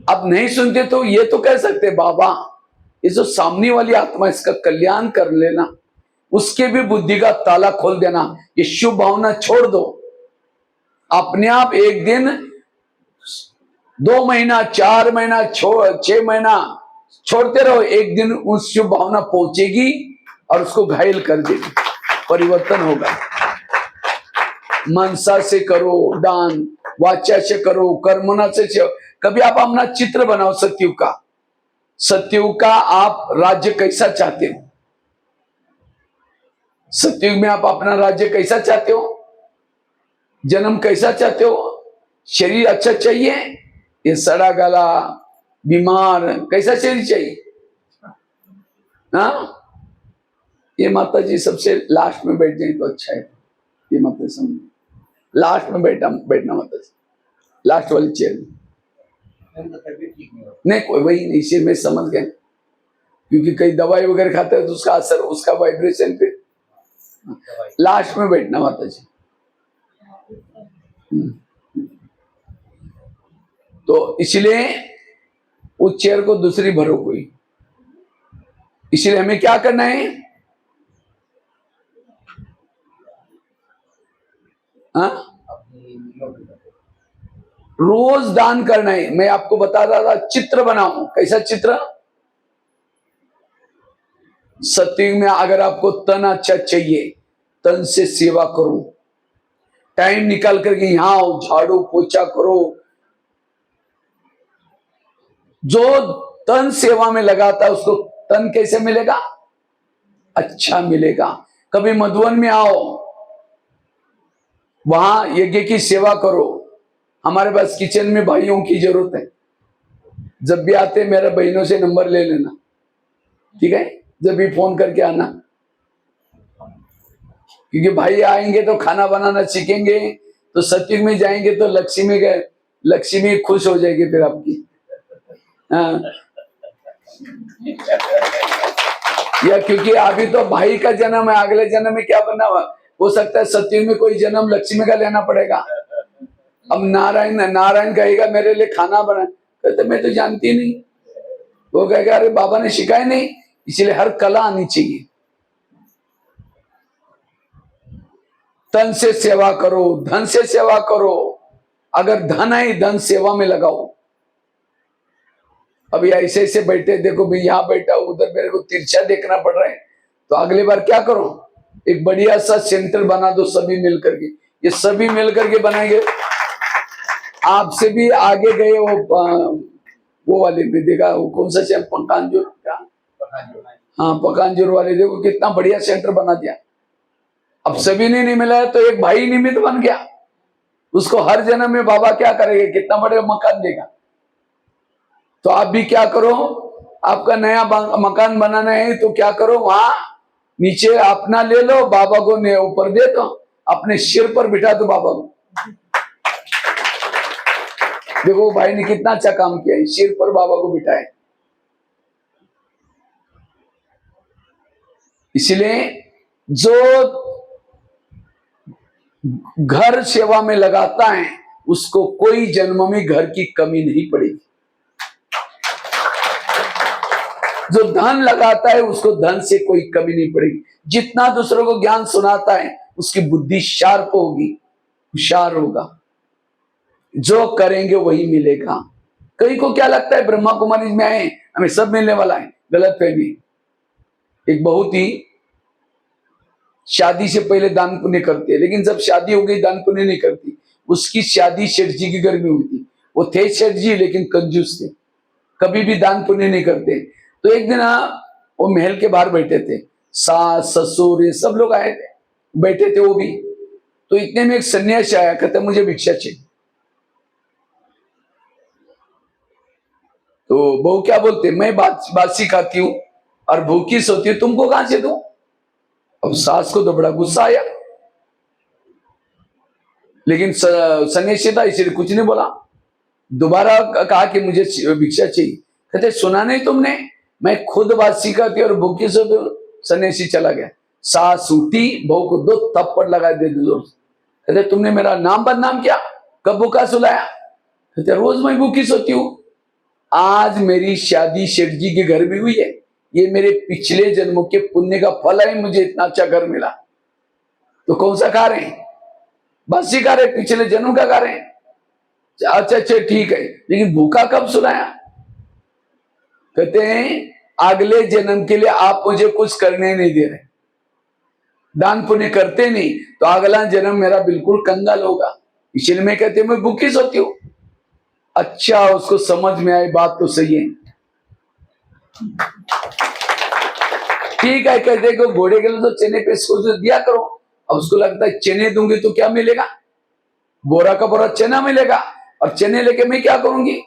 A: अब नहीं सुनते तो ये तो कह सकते बाबा ये जो सामने वाली आत्मा इसका कल्याण कर लेना, उसके भी बुद्धि का ताला खोल देना। ये शुभ भावना छोड़ दो, अपने आप एक दिन 2 महीना 4 महीना 6 महीना छोड़ते रहो, एक दिन उस शुभ भावना पहुंचेगी और उसको घायल कर देगी, परिवर्तन होगा। मनसा से करो दान, वाचा से करो, कर्मना से कभी आप अपना चित्र बनाओ सत्युग का। सत्युग का आप राज्य कैसा चाहते हो? सत्युग में आप अपना राज्य कैसा चाहते हो? जन्म कैसा चाहते हो? शरीर अच्छा चाहिए, ये सड़ा गला बीमार कैसा शरीर चाहिए? हाँ, ये माता जी सबसे लास्ट में बैठ जाए तो अच्छा है। ये माता समझ, लास्ट में बैठना माता जी, लास्ट वाली चेयर में। नहीं कोई वही नहीं, सिर में समझ गए, क्योंकि कई दवाई वगैरह खाते हैं तो उसका असर, उसका वाइब्रेशन पे। लास्ट में बैठना माता जी। तो इसलिए उस चेयर को दूसरी भरो कोई। इसलिए हमें क्या करना है? हाँ, रोज दान करना है। मैं आपको बता रहा था चित्र बनाओ। कैसा चित्र? सत्युग में अगर आपको तन अच्छा चाहिए, तन से सेवा करो, टाइम निकाल करके यहां आओ, झाड़ू पोछा करो। जो तन सेवा में लगाता है उसको तन कैसे मिलेगा? अच्छा मिलेगा। कभी मधुवन में आओ, वहां यज्ञ की सेवा करो। हमारे पास किचन में भाइयों की जरूरत है। जब भी आते मेरे बहनों से नंबर ले लेना, ठीक है? जब भी फोन करके आना, क्योंकि भाई आएंगे तो खाना बनाना सीखेंगे, तो सत्युग में जाएंगे तो लक्ष्मी खुश हो जाएगी फिर आपकी। हाँ, या क्योंकि अभी तो भाई का जन्म है, अगले जन्म में क्या बनना हो सकता है सत्युग में कोई जन्म लक्ष्मी का लेना पड़ेगा। अब नारायण कहेगा मेरे लिए खाना बना, कहते मैं तो जानती नहीं। वो कहेगा अरे बाबा ने सिखाया नहीं। इसलिए हर कला आनी चाहिए। तन से सेवा करो, धन से सेवा करो। अगर धन है, धन सेवा में लगाओ। अभी ऐसे ऐसे बैठे, देखो भाई यहाँ बैठा उधर मेरे को तिरछा देखना पड़ रहा है, तो अगली बार क्या करो, एक बढ़िया सा सेंटर बना दो सभी मिलकर के। ये सभी मिलकर के बनाएंगे। आपसे भी आगे गए वो वाले में देखा, वो कौन सा सेंटर, पकांजूर क्या? हाँ, पकांजूर वाले देखो कितना बढ़िया सेंटर बना दिया। अब सभी ने नहीं मिला है तो एक भाई निमित्त बन गया। उसको हर जन्म में बाबा क्या करेंगे, कितना बड़े मकान देगा। तो आप भी क्या करो, आपका नया मकान बनाना है तो क्या करो, वहां नीचे अपना ले लो, बाबा को ऊपर दे दो, अपने सिर पर बिठा दो बाबा को। देखो भाई ने कितना अच्छा काम किया है, सिर पर बाबा को बिठाए। इसलिए जो घर सेवा में लगाता है उसको कोई जन्म में घर की कमी नहीं पड़ेगी। जो धन लगाता है उसको धन से कोई कमी नहीं पड़ेगी। जितना दूसरों को ज्ञान सुनाता है उसकी बुद्धि शार्प होगी, होशियार होगा। जो करेंगे वही मिलेगा। कई को क्या लगता है ब्रह्मा कुमारी में आए हमें सब मिलने वाला है, गलत फहमी। एक बहुत ही शादी से पहले दान पुण्य करती है, लेकिन जब शादी हो गई दान पुण्य नहीं करती। उसकी शादी सेठ जी के घर में हुई थी। वो थे सेठ जी लेकिन कंजूस थे, कभी भी दान पुण्य नहीं करते। तो एक दिन वो महल के बाहर बैठे थे, सास ससुर ये सब लोग आए थे, बैठे थे वो भी। तो इतने में एक सन्यासी आया, कहते मुझे भिक्षा चाहिए। तो बहू क्या बोलते, मैं बासी खाती हूँ और भूखी सोती हूँ, तुमको कहां से दूं? अब सास को तो बड़ा गुस्सा आया, लेकिन सन्यासी था इसलिए कुछ नहीं बोला। दोबारा कहा कि मुझे भिक्षा चाहिए। कहते सुना नहीं तुमने, मैं खुद बासी खाती और भूखी सोती हूँ। सन्यासी चला गया। सास उठी, बहू को 2 थप्पड़ लगा दे जोर। कहते तुमने मेरा नाम बदनाम किया, कब भूखा सुलाया? कहते रोज मैं भूखी सोती हूँ। आज मेरी शादी शेठ जी के घर में हुई है, ये मेरे पिछले जन्मों के पुण्य का फल है, मुझे इतना अच्छा घर मिला। तो कौन सा खा रहे हैं? बासी खा रहे, पिछले जन्म का खा रहे हैं। अच्छा अच्छा ठीक है, लेकिन भूखा कब सुनाया? कहते हैं अगले जन्म के लिए आप मुझे कुछ करने नहीं दे रहे, दान पुण्य करते नहीं, तो अगला जन्म मेरा बिल्कुल कंगाल होगा। इसलिए मैं कहते मैं भूखी सोती हूँ। अच्छा, उसको समझ में आई बात तो सही है। ठीक है, कहते को घोड़े के लिए तो चने पेश दिया करो। अब उसको लगता है चने दूंगी तो क्या मिलेगा, बोरा का बोरा चना मिलेगा, और चने लेके मैं क्या करूंगी?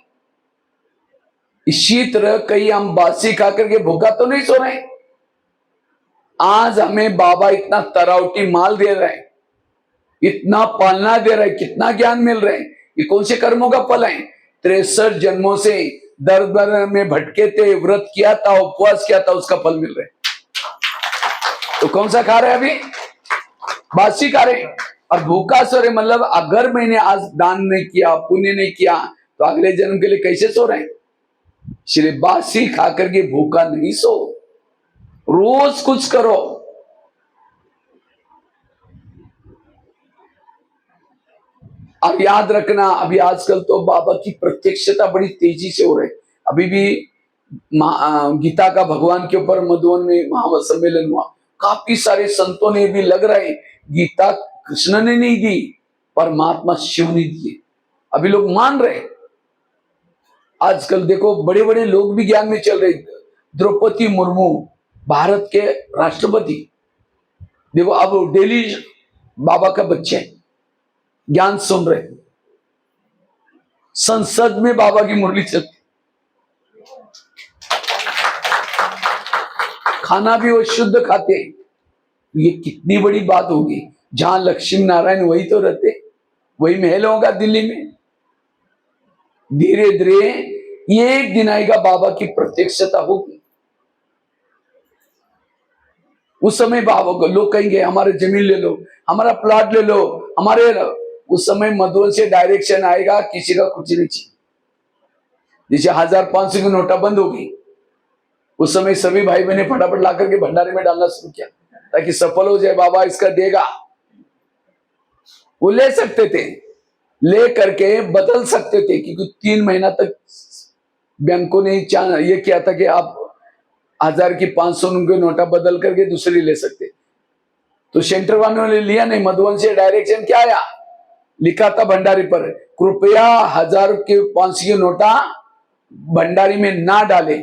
A: इसी तरह कई हम बासी खा करके भूखा तो नहीं सो रहे। आज हमें बाबा इतना तरावटी माल दे रहे हैं, इतना पालना दे रहे हैं, कितना ज्ञान मिल रहे हैं। ये कौन से कर्मों का फल है? 63 जन्मों से दर दर में भटके थे, व्रत किया था, उपवास किया था, उसका फल मिल रहा है। तो कौन सा खा रहे हैं? अभी बासी खा रहे हैं और भूखा सो रहे। मतलब अगर मैंने आज दान नहीं किया, पुण्य नहीं किया, तो अगले जन्म के लिए कैसे सो रहे हैं? इसलिए बासी खा करके भूखा नहीं सो, रोज कुछ करो। अब याद रखना, अभी आजकल तो बाबा की प्रत्यक्षता बड़ी तेजी से हो रही। अभी भी गीता का भगवान के ऊपर मधुवन में महासम्मेलन हुआ, काफी सारे संतों ने भी लग रहे गीता कृष्ण ने नहीं दी, परमात्मा शिव ने दी। अभी लोग मान रहे। आजकल देखो बड़े बड़े लोग भी ज्ञान में चल रहे। द्रौपदी मुर्मू भारत के राष्ट्रपति, देखो अब डेली बाबा का बच्चे ज्ञान सुन रहे, संसद में बाबा की मुरली चलती, खाना भी वो शुद्ध खाते। ये कितनी बड़ी बात होगी, जहां लक्ष्मी नारायण वही तो रहते, वही महल होगा दिल्ली में। धीरे धीरे ये एक दिन आएगा बाबा की प्रत्यक्षता होगी। उस समय बाबा को लोग कहेंगे हमारे जमीन ले लो, हमारा प्लॉट ले लो, हमारे, उस समय मधुबन से डायरेक्शन आएगा, किसी का कुछ नहीं चाहिए। जैसे 1500 की नोटा बंद होगी, उस समय सभी भाई बहने फटाफट ला करके भंडारे में डालना शुरू किया ताकि सफल हो जाए, बाबा इसका देगा। वो ले सकते थे, ले करके बदल सकते थे, क्योंकि 3 महीना तक बैंकों ने ये किया था कि आप 1000 की 500 की नोटा बदल करके दूसरी ले सकते। तो सेंटर वालों ने लिया नहीं, मधुबन से डायरेक्शन क्या आया, लिखा था भंडारी पर, कृपया 1000 के 500 की नोटा भंडारी में ना डाले।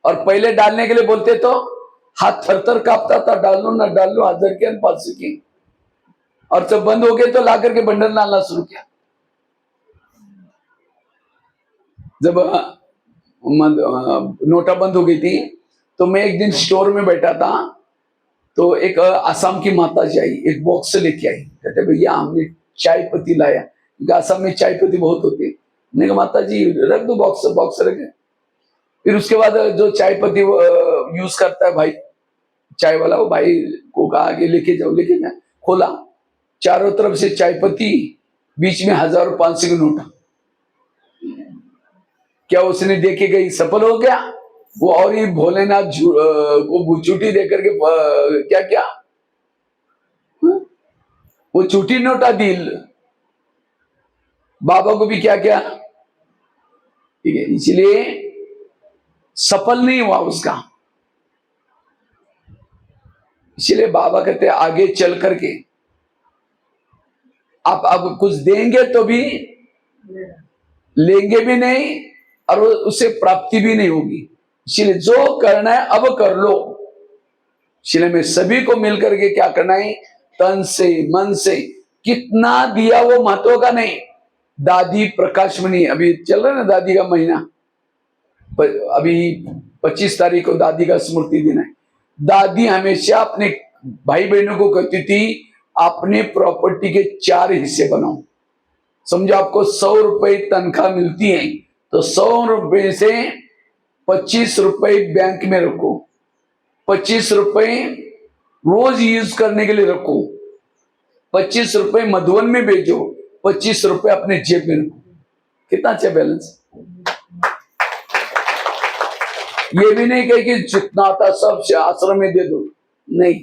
A: और पहले डालने के लिए बोलते तो हाथ थर-थर कांपता था, डाल लो ना डाल लो 1000 की 500 की। और जब बंद हो गए तो ला करके भंडार डालना शुरू किया। जब नोटा बंद हो गई थी तो मैं एक दिन स्टोर में बैठा था, तो एक आसाम की माता जी आई, एक बॉक्स लेके आई, कहते भैया हमने चाय पत्ती लाया, क्योंकि आसाम में चाय पत्ती बहुत होती है। मैंने कहा माता जी रख दो, बॉक्स रखे। फिर उसके बाद जो चाय पत्ती यूज करता है भाई, चाय वाला, वो भाई को कहा कि लेके जाओ, लेके गया, खोला, चारों तरफ से चाय पत्ती, बीच में 1000 500 की नोटा। क्या उसने देखे गई, सफल हो गया वो, और ही भोलेनाथ को झूठी देकर के क्या क्या वो झूठी नोटा दी, बाबा को भी क्या क्या, ठीक है, इसलिए सफल नहीं हुआ उसका। इसलिए बाबा कहते हैं आगे चल करके आप अब कुछ देंगे तो भी लेंगे भी नहीं, और उससे प्राप्ति भी नहीं होगी। इसलिए जो करना है अब कर लो। इसलिए मैं सभी को मिलकर के क्या करना है, तन से मन से, कितना दिया वो महत्व का नहीं। दादी प्रकाशमणि, अभी चल रहा है ना दादी का महीना, अभी 25 तारीख को दादी का स्मृति दिन है। दादी हमेशा अपने भाई बहनों को कहती थी अपने प्रॉपर्टी के 4 हिस्से बनाओ। समझो आपको 100 रुपए तनख्वाह मिलती है, तो 100 रुपए से 25 रुपए बैंक में रखो, 25 रुपए रोज यूज करने के लिए रखो, 25 रुपए मधुबन में भेजो, 25 रुपए अपने जेब में रखो। कितना अच्छा बैलेंस। ये भी नहीं कहे कि जितना आता सब आश्रम में दे दो, नहीं,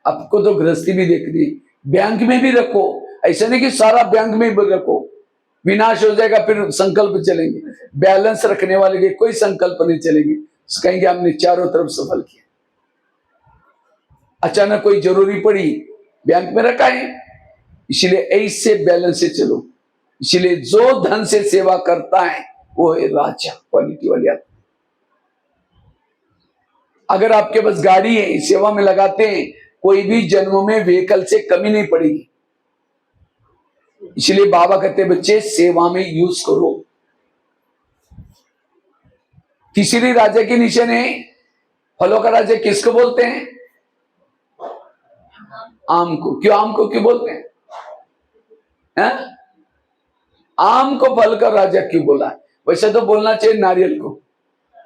A: आपको तो गृहस्थी भी देखनी है। बैंक में भी रखो, ऐसा नहीं कि सारा बैंक में भी रखो, विनाश हो जाएगा, फिर संकल्प चलेंगे। बैलेंस रखने वाले के कोई संकल्प नहीं चलेंगे, कहेंगे हमने चारों तरफ सफल किया। अचानक कोई जरूरी पड़ी, बैंक में रखा है, इसलिए ऐसे बैलेंस से चलो। इसलिए जो धन से सेवा करता है वो है राजा, क्वालिटी वाली आदमी। अगर आपके पास गाड़ी है, सेवा में लगाते हैं, कोई भी जन्म में व्हीकल से कमी नहीं पड़ेगी। इसलिए बाबा कहते बच्चे सेवा में यूज करो। तीसरी राजा की निशान है, फलों का राजा किसको बोलते हैं, आम को। क्यों आम को क्यों बोलते हैं, आम को फल का राजा क्यों बोला? वैसे तो बोलना चाहिए नारियल को,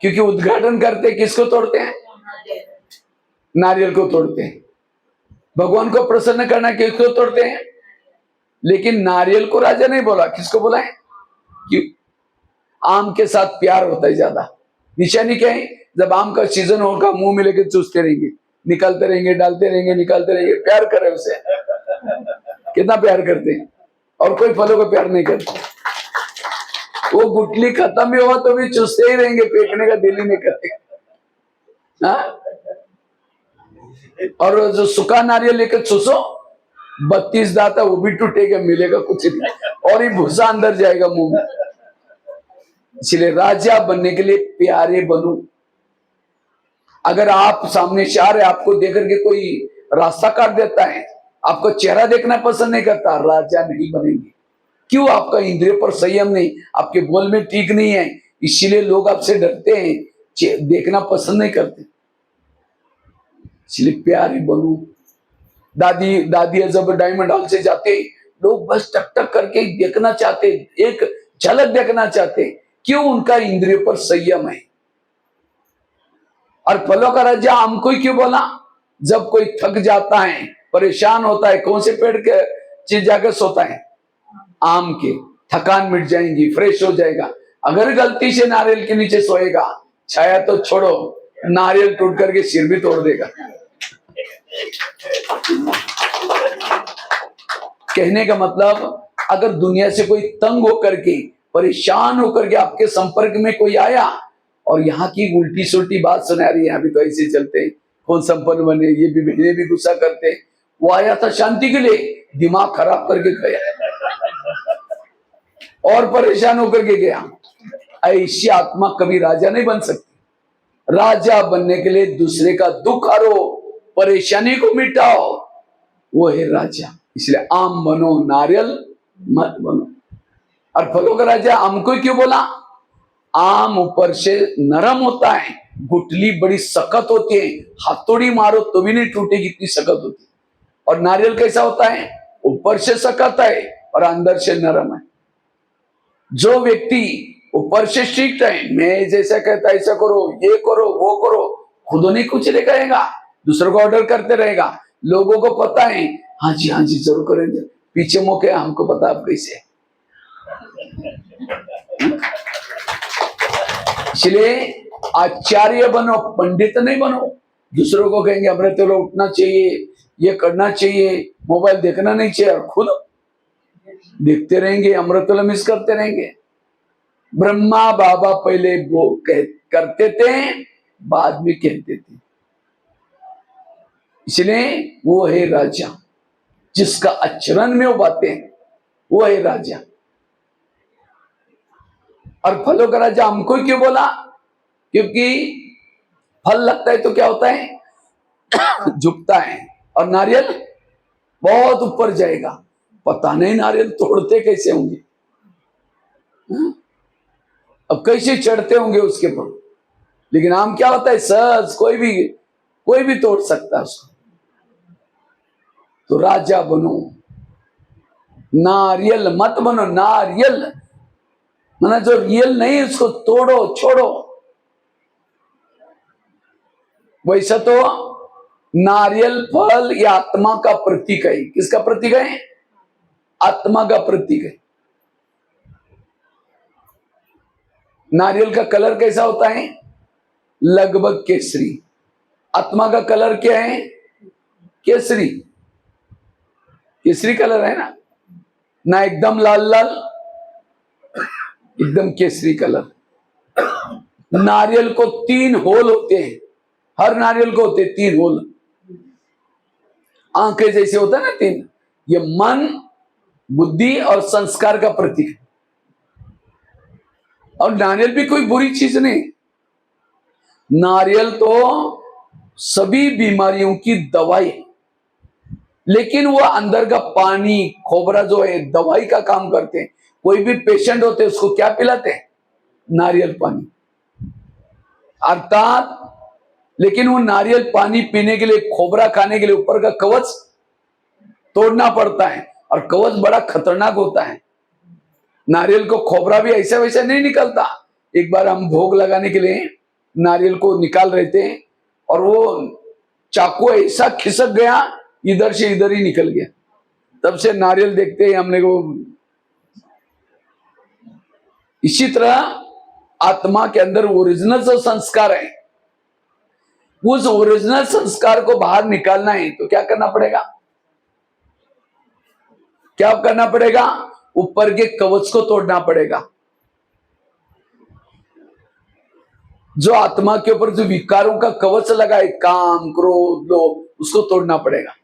A: क्योंकि उद्घाटन करते किसको तोड़ते हैं, नारियल को तोड़ते हैं। भगवान को प्रसन्न करना किसको तोड़ते हैं, लेकिन नारियल को राजा नहीं बोला, किसको बोला है, क्यों, आम के साथ प्यार होता है ज्यादा। निशानी क्या है, जब आम का सीजन होगा मुंह में लेके चूसते रहेंगे, निकालते रहेंगे, डालते रहेंगे, निकालते रहेंगे, प्यार करे उसे। कितना प्यार करते हैं, और कोई फलों को प्यार नहीं करते। वो गुटली खत्म भी हुआ तो भी चूसते ही रहेंगे, फेंकने का दिल ही नहीं करते। हाँ? और जो सूखा नारियल लेकर चूसो, 32 दांत है वो भी टूटेगा, मिलेगा कुछ नहीं, और ये भूसा अंदर जाएगा मुंह में। इसलिए राजा बनने के लिए प्यारे बनो। अगर आप सामने से आ रहे, आपको देख करके कोई रास्ता काट देता है, आपको चेहरा देखना पसंद नहीं करता, राजा नहीं बनेंगे। क्यों? आपका इंद्रिय पर संयम नहीं, आपके बोल में ठीक नहीं है, इसीलिए लोग आपसे डरते हैं, देखना पसंद नहीं करते। इसलिए प्यारे बनो। दादी दादी जब डायमंड हॉल से जाते, लोग बस टक टक करके देखना चाहते, एक झलक देखना चाहते। क्यों? उनका इंद्रिय पर संयम है। और फलों का राजा हमको ही क्यों बोला? जब कोई थक जाता है, परेशान होता है, कौन से पेड़ के चीज जाकर सोता है? आम के। थकान मिट जाएगी, फ्रेश हो जाएगा। अगर गलती से नारियल के नीचे सोएगा, छाया तो छोड़ो, नारियल टूट करके सिर भी तोड़ देगा। कहने का मतलब, अगर दुनिया से कोई तंग होकर के, परेशान होकर के आपके संपर्क में कोई आया और यहाँ की उल्टी सुल्टी बात सुना रही है, अभी तो ऐसे चलते हैं, कौन संपन्न बने, ये भी बहने भी गुस्सा करते, वो आया था शांति के लिए, दिमाग खराब करके गया और परेशान होकर के गया। ऐसी आत्मा कभी राजा नहीं बन सकती। राजा बनने के लिए दूसरे का दुख हरो, परेशानी को मिटाओ, वो है राजा। इसलिए आम बनो, नारियल मत बनो। और फलों का राजा आम को क्यों बोला? आम ऊपर से नरम होता है, गुठली बड़ी सख्त होती है, हथौड़ी मारो तो भी नहीं टूटेगी, इतनी सख्त होती है। और नारियल कैसा होता है? ऊपर से सख्त है और अंदर से नरम है। जो व्यक्ति ऊपर से स्ट्रिक्ट है, मैं जैसा कहता ऐसा करो, ये करो, वो करो, खुद नहीं कुछ नहीं करेगा, दूसरों को ऑर्डर करते रहेगा। लोगों को पता है, हाँ जी जरूर करेंगे, पीछे मौके हमको पता आप कैसे। इसलिए आचार्य बनो, पंडित नहीं बनो। दूसरों को कहेंगे अमृत वेला उठना चाहिए, ये करना चाहिए, मोबाइल देखना नहीं चाहिए, और खुद देखते रहेंगे, अमृत वेला मिस करते रहेंगे। ब्रह्मा बाबा पहले वो करते थे, बाद में कहते थे। इसलिए वो है राजा, जिसका आचरण में वो बातें हैं, वो है राजा। और फलों का राजा हमको क्यों बोला? क्योंकि फल लगता है तो क्या होता है? झुकता है, और नारियल बहुत ऊपर जाएगा। पता नहीं नारियल तोड़ते कैसे होंगे, अब कैसे चढ़ते होंगे उसके पर। लेकिन आम क्या होता है? सहज कोई भी तोड़ सकता है उसको। तो राजा बनो, नारियल मत बनो। नारियल माना जो रियल नहीं, उसको तोड़ो, छोड़ो। वैसा तो नारियल फल या आत्मा का प्रतीक है। किसका प्रतीक है? आत्मा का प्रतीक है। नारियल का कलर कैसा होता है? लगभग केसरी। आत्मा का कलर क्या है? केसरी। केसरी कलर है ना एकदम लाल लाल, एकदम केसरी कलर। नारियल को 3 होल होते हैं, हर नारियल को होते 3 होल, आंखें जैसे होता है ना 3। ये मन, बुद्धि और संस्कार का प्रतीक है। और नारियल भी कोई बुरी चीज नहीं। नारियल तो सभी बीमारियों की दवाई है, लेकिन वो अंदर का पानी, खोबरा जो है, दवाई का काम करते हैं। कोई भी पेशेंट होते हैं, उसको क्या पिलाते हैं? नारियल पानी। अर्थात, लेकिन वो नारियल पानी पीने के लिए, खोबरा खाने के लिए ऊपर का कवच तोड़ना पड़ता है, और कवच बड़ा खतरनाक होता है। नारियल को खोबरा भी ऐसा वैसा नहीं निकलता। एक बार हम भोग लगाने के लिए नारियल को निकाल रहे थे, और वो चाकू ऐसा खिसक गया, इधर से इधर ही निकल गया। तब से नारियल देखते ही हमने को। इसी तरह आत्मा के अंदर ओरिजिनल जो संस्कार है, उस ओरिजिनल संस्कार को बाहर निकालना है तो क्या करना पड़ेगा? क्या करना पड़ेगा? ऊपर के कवच को तोड़ना पड़ेगा। जो आत्मा के ऊपर जो विकारों का कवच लगा है, काम, क्रोध, लोभ, उसको तोड़ना पड़ेगा।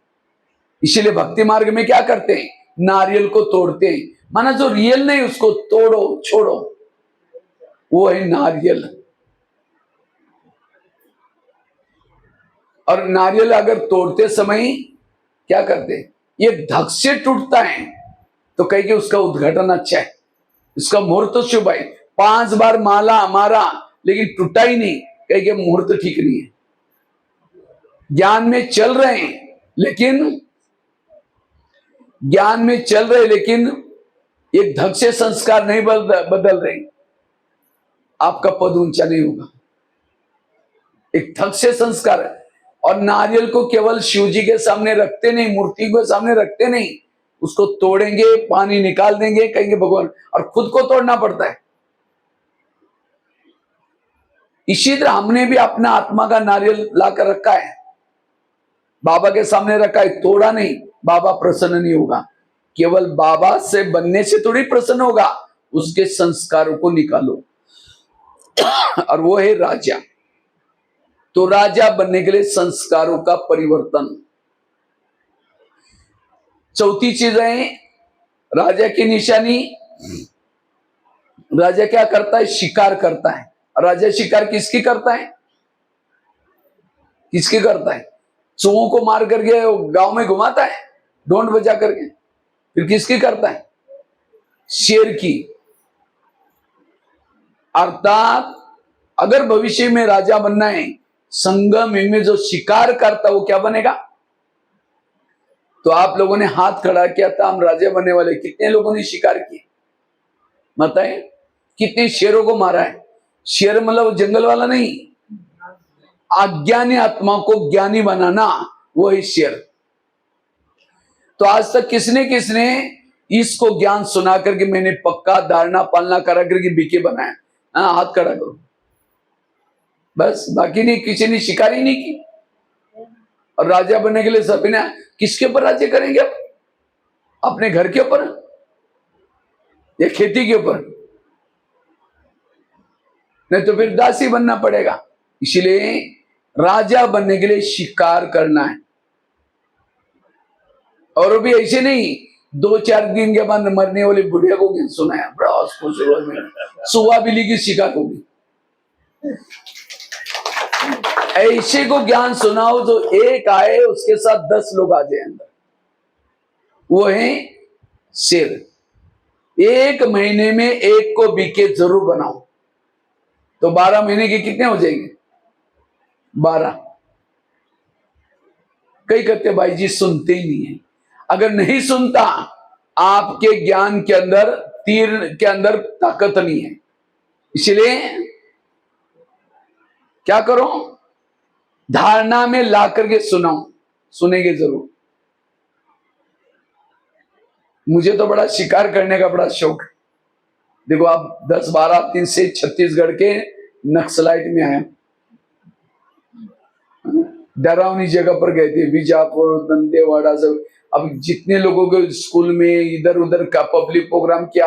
A: इसीलिए भक्ति मार्ग में क्या करते हैं? नारियल को तोड़ते हैं। माना जो रियल नहीं, उसको तोड़ो, छोड़ो, वो है नारियल। और नारियल अगर तोड़ते समय क्या करते, ये धक से टूटता है तो कह के उसका उद्घाटन अच्छा है, इसका मुहूर्त शुभ है। 5 बार माला मारा लेकिन टूटा ही नहीं, कह के मुहूर्त ठीक नहीं है। ज्ञान में चल रहे हैं लेकिन एक धक से संस्कार नहीं बदल रहे, आपका पद ऊंचा नहीं होगा। एक धक से संस्कार है। और नारियल को केवल शिव जी के सामने रखते नहीं, मूर्ति के सामने रखते नहीं, उसको तोड़ेंगे, पानी निकाल देंगे, कहेंगे भगवान, और खुद को तोड़ना पड़ता है। इसी तरह हमने भी अपना आत्मा का नारियल लाकर रखा है, बाबा के सामने रखा है, तोड़ा नहीं, बाबा प्रसन्न नहीं होगा। केवल बाबा से बनने से थोड़ी प्रसन्न होगा, उसके संस्कारों को निकालो। और वो है राजा। तो राजा बनने के लिए संस्कारों का परिवर्तन। चौथी चीज है राजा की निशानी। राजा क्या करता है? शिकार करता है। राजा शिकार किसकी करता है? किसकी करता है? चूहों को मार करके गांव में घुमाता है ढोंड बजा करके। फिर किसकी करता है? शेर की। अर्थात अगर भविष्य में राजा बनना है, संगम में जो शिकार करता है वो क्या बनेगा? तो आप लोगों ने हाथ खड़ा किया था, हम राजा बनने वाले। कितने लोगों ने शिकार किए बताएं? कितने शेरों को मारा है? शेर मतलब जंगल वाला नहीं, अज्ञानी आत्मा को ज्ञानी बनाना, वो है शेर। तो आज तक किसने किसने इसको ज्ञान सुना करके मैंने पक्का धारणा पालना करा करके बीके बनाया? हाँ, हाथ खड़ा करो बस। बाकी नहीं, किसी ने शिकारी नहीं की। और राजा बनने के लिए सभी ने किसके ऊपर राज्य करेंगे? अब अपने घर के ऊपर या खेती के ऊपर? नहीं तो फिर दासी बनना पड़ेगा। इसलिए राजा बनने के लिए शिकार करना है। और भी ऐसे नहीं 2-4 दिन के बाद मरने वाली बुढ़िया को सुनाया, बड़ा सुहा बिल्ली की शिकार होगी। ऐसे को ज्ञान सुनाओ जो एक आए उसके साथ 10 लोग आ जाए अंदर, वो है शेर। 1 महीने में एक को बीके जरूर बनाओ, तो 12 महीने के कितने हो जाएंगे? 12। कई कहते भाई जी सुनते ही नहीं है। अगर नहीं सुनता, आपके ज्ञान के अंदर, तीर के अंदर ताकत नहीं है। इसलिए क्या करो? धारणा में ला करके सुनाओ, सुनेंगे जरूर। मुझे तो बड़ा शिकार करने का बड़ा शौक है। देखो आप 10-12 दिन से छत्तीसगढ़ के नक्सलाइट में आया, डरावनी जगह पर गए थे, बीजापुर, दंतेवाड़ा सब। अब जितने लोगों के स्कूल में इधर उधर का पब्लिक प्रोग्राम किया,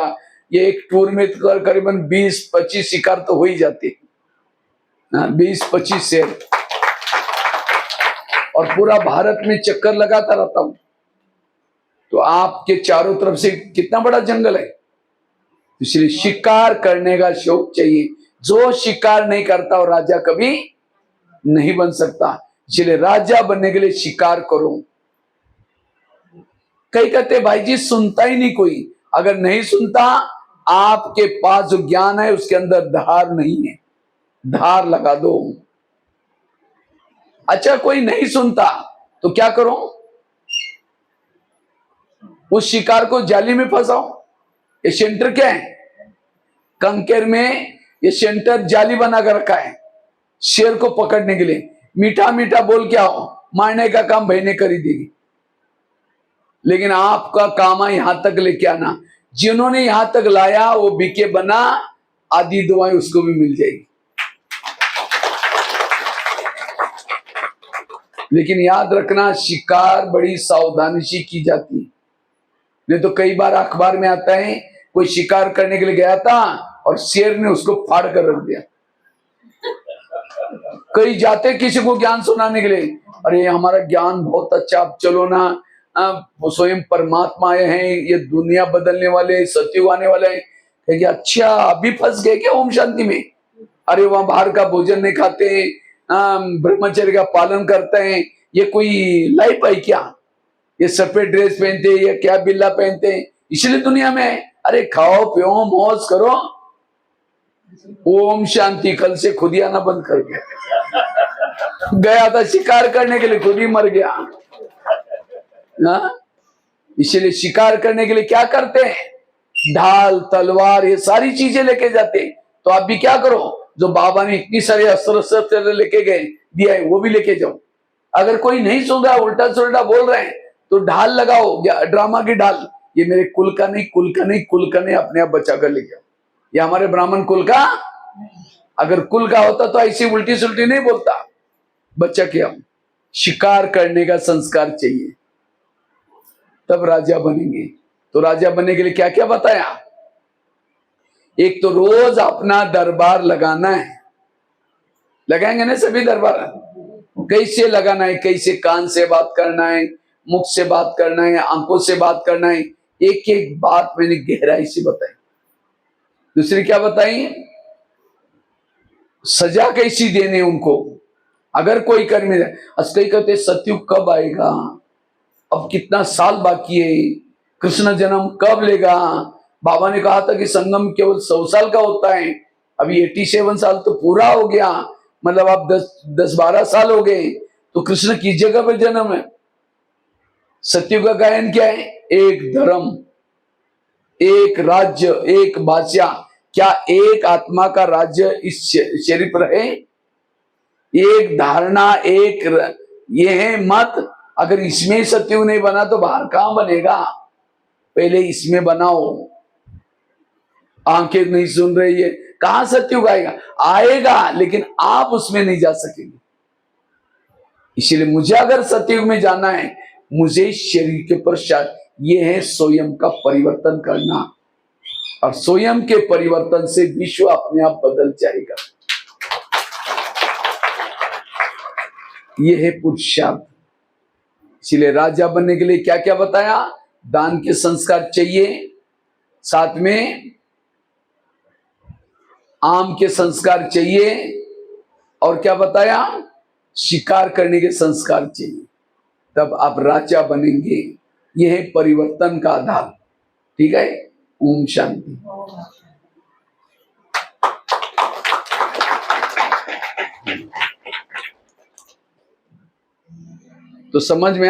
A: ये एक टूर में करीबन 20-25 शिकार तो हो ही जाते, 20-25 शेर। और पूरा भारत में चक्कर लगाता रहता हूं। तो आपके चारों तरफ से कितना बड़ा जंगल है, इसलिए शिकार करने का शौक चाहिए। जो शिकार नहीं करता वो राजा कभी नहीं बन सकता। इसलिए राजा बनने के लिए शिकार करो। कई कहते भाई जी सुनता ही नहीं कोई। अगर नहीं सुनता, आपके पास जो ज्ञान है उसके अंदर धार नहीं है, धार लगा दो। अच्छा, कोई नहीं सुनता तो क्या करो? उस शिकार को जाली में फंसाओ। ये सेंटर क्या है? कंकेर में ये सेंटर जाली बना कर रखा है शेर को पकड़ने के लिए। मीठा मीठा बोल के आओ, मारने का काम बहने कर ही देगी। लेकिन आपका काम है यहां तक लेके आना। जिन्होंने यहां तक लाया वो बीके बना, आधी दुआएं उसको भी मिल जाएगी। लेकिन याद रखना, शिकार बड़ी सावधानी से की जाती है। नहीं तो कई बार अखबार में आता है कोई शिकार करने के लिए गया था और शेर ने उसको फाड़ कर रख दिया। कई जाते किसी को ज्ञान सुनाने के लिए, अरे हमारा ज्ञान बहुत अच्छा, आप चलो ना, वो स्वयं परमात्मा आए हैं, ये दुनिया बदलने वाले, सतयुग आने वाले हैं। अच्छा, अभी फंस गए क्या ओम शांति में? अरे वहां बाहर का भोजन नहीं खाते, ब्रह्मचर्य का पालन करते हैं, ये कोई लाइफ है क्या? ये सफेद ड्रेस पहनते हैं, ये क्या बिल्ला पहनते हैं, इसलिए दुनिया में है। अरे खाओ पियो मौज करो। ओम शांति। कल से खुद ही आना बंद कर गया। गया था शिकार करने के लिए, खुद ही मर गया ना। इसलिए शिकार करने के लिए क्या करते हैं? ढाल तलवार ये सारी चीजें लेके जाते हैं। तो आप भी क्या करो, जो बाबा ने इतनी सारे अस्त्र शस्त्र लेके गए दिया है वो भी लेके जाओ। अगर कोई नहीं सुन रहा, उल्टा सुल्टा बोल रहे हैं, तो ढाल लगाओ, ड्रामा की ढाल, ये मेरे कुल का नहीं, कुल का नहीं, कुल का नहीं, अपने आप बचा कर ले जाओ। ये हमारे ब्राह्मण कुल का, अगर कुल का होता तो ऐसी उल्टी सुल्टी नहीं बोलता। बच्चा क्या, शिकार करने का संस्कार चाहिए, तब राजा बनेंगे। तो राजा बनने के लिए क्या क्या बताया? एक तो रोज अपना दरबार लगाना है। लगाएंगे ना सभी दरबार? कैसे लगाना है? कैसे कान से बात करना है, मुख से बात करना है, आंखों से बात करना है, एक एक बात मैंने गहराई से बताई। दूसरी क्या बताई? सजा कैसी देने उनको। अगर कोई कर्मी है, कई कहते सतयुग कब आएगा, अब कितना साल बाकी है, कृष्ण जन्म कब लेगा। बाबा ने कहा था कि संगम केवल 100 साल का होता है, अभी 87 साल तो पूरा हो गया, मतलब अब 10-12 साल हो गए, तो कृष्ण किस जगह पर जन्म है? सतयुग का गायन क्या है? एक धर्म, एक राज्य, एक भाषा। क्या एक आत्मा का राज्य इस शरीर पर है? एक धारणा, ये है मत। अगर इसमें सतयुग नहीं बना तो बाहर कहां बनेगा? पहले इसमें बनाओ। आंखें नहीं सुन रही है, कहां सतयुग आएगा? आएगा, लेकिन आप उसमें नहीं जा सकेंगे। इसलिए मुझे अगर सतयुग में जाना है, मुझे शरीर के पश्चात ये है स्वयं का परिवर्तन करना, और स्वयं के परिवर्तन से विश्व अपने आप बदल जाएगा। ये है पुरुषार्थ। इसलिए राजा बनने के लिए क्या क्या बताया? दान के संस्कार चाहिए, साथ में आम के संस्कार चाहिए, और क्या बताया? शिकार करने के संस्कार चाहिए, तब आप राजा बनेंगे। यह है परिवर्तन का आधार। ठीक है। ओम शांति। तो समझ में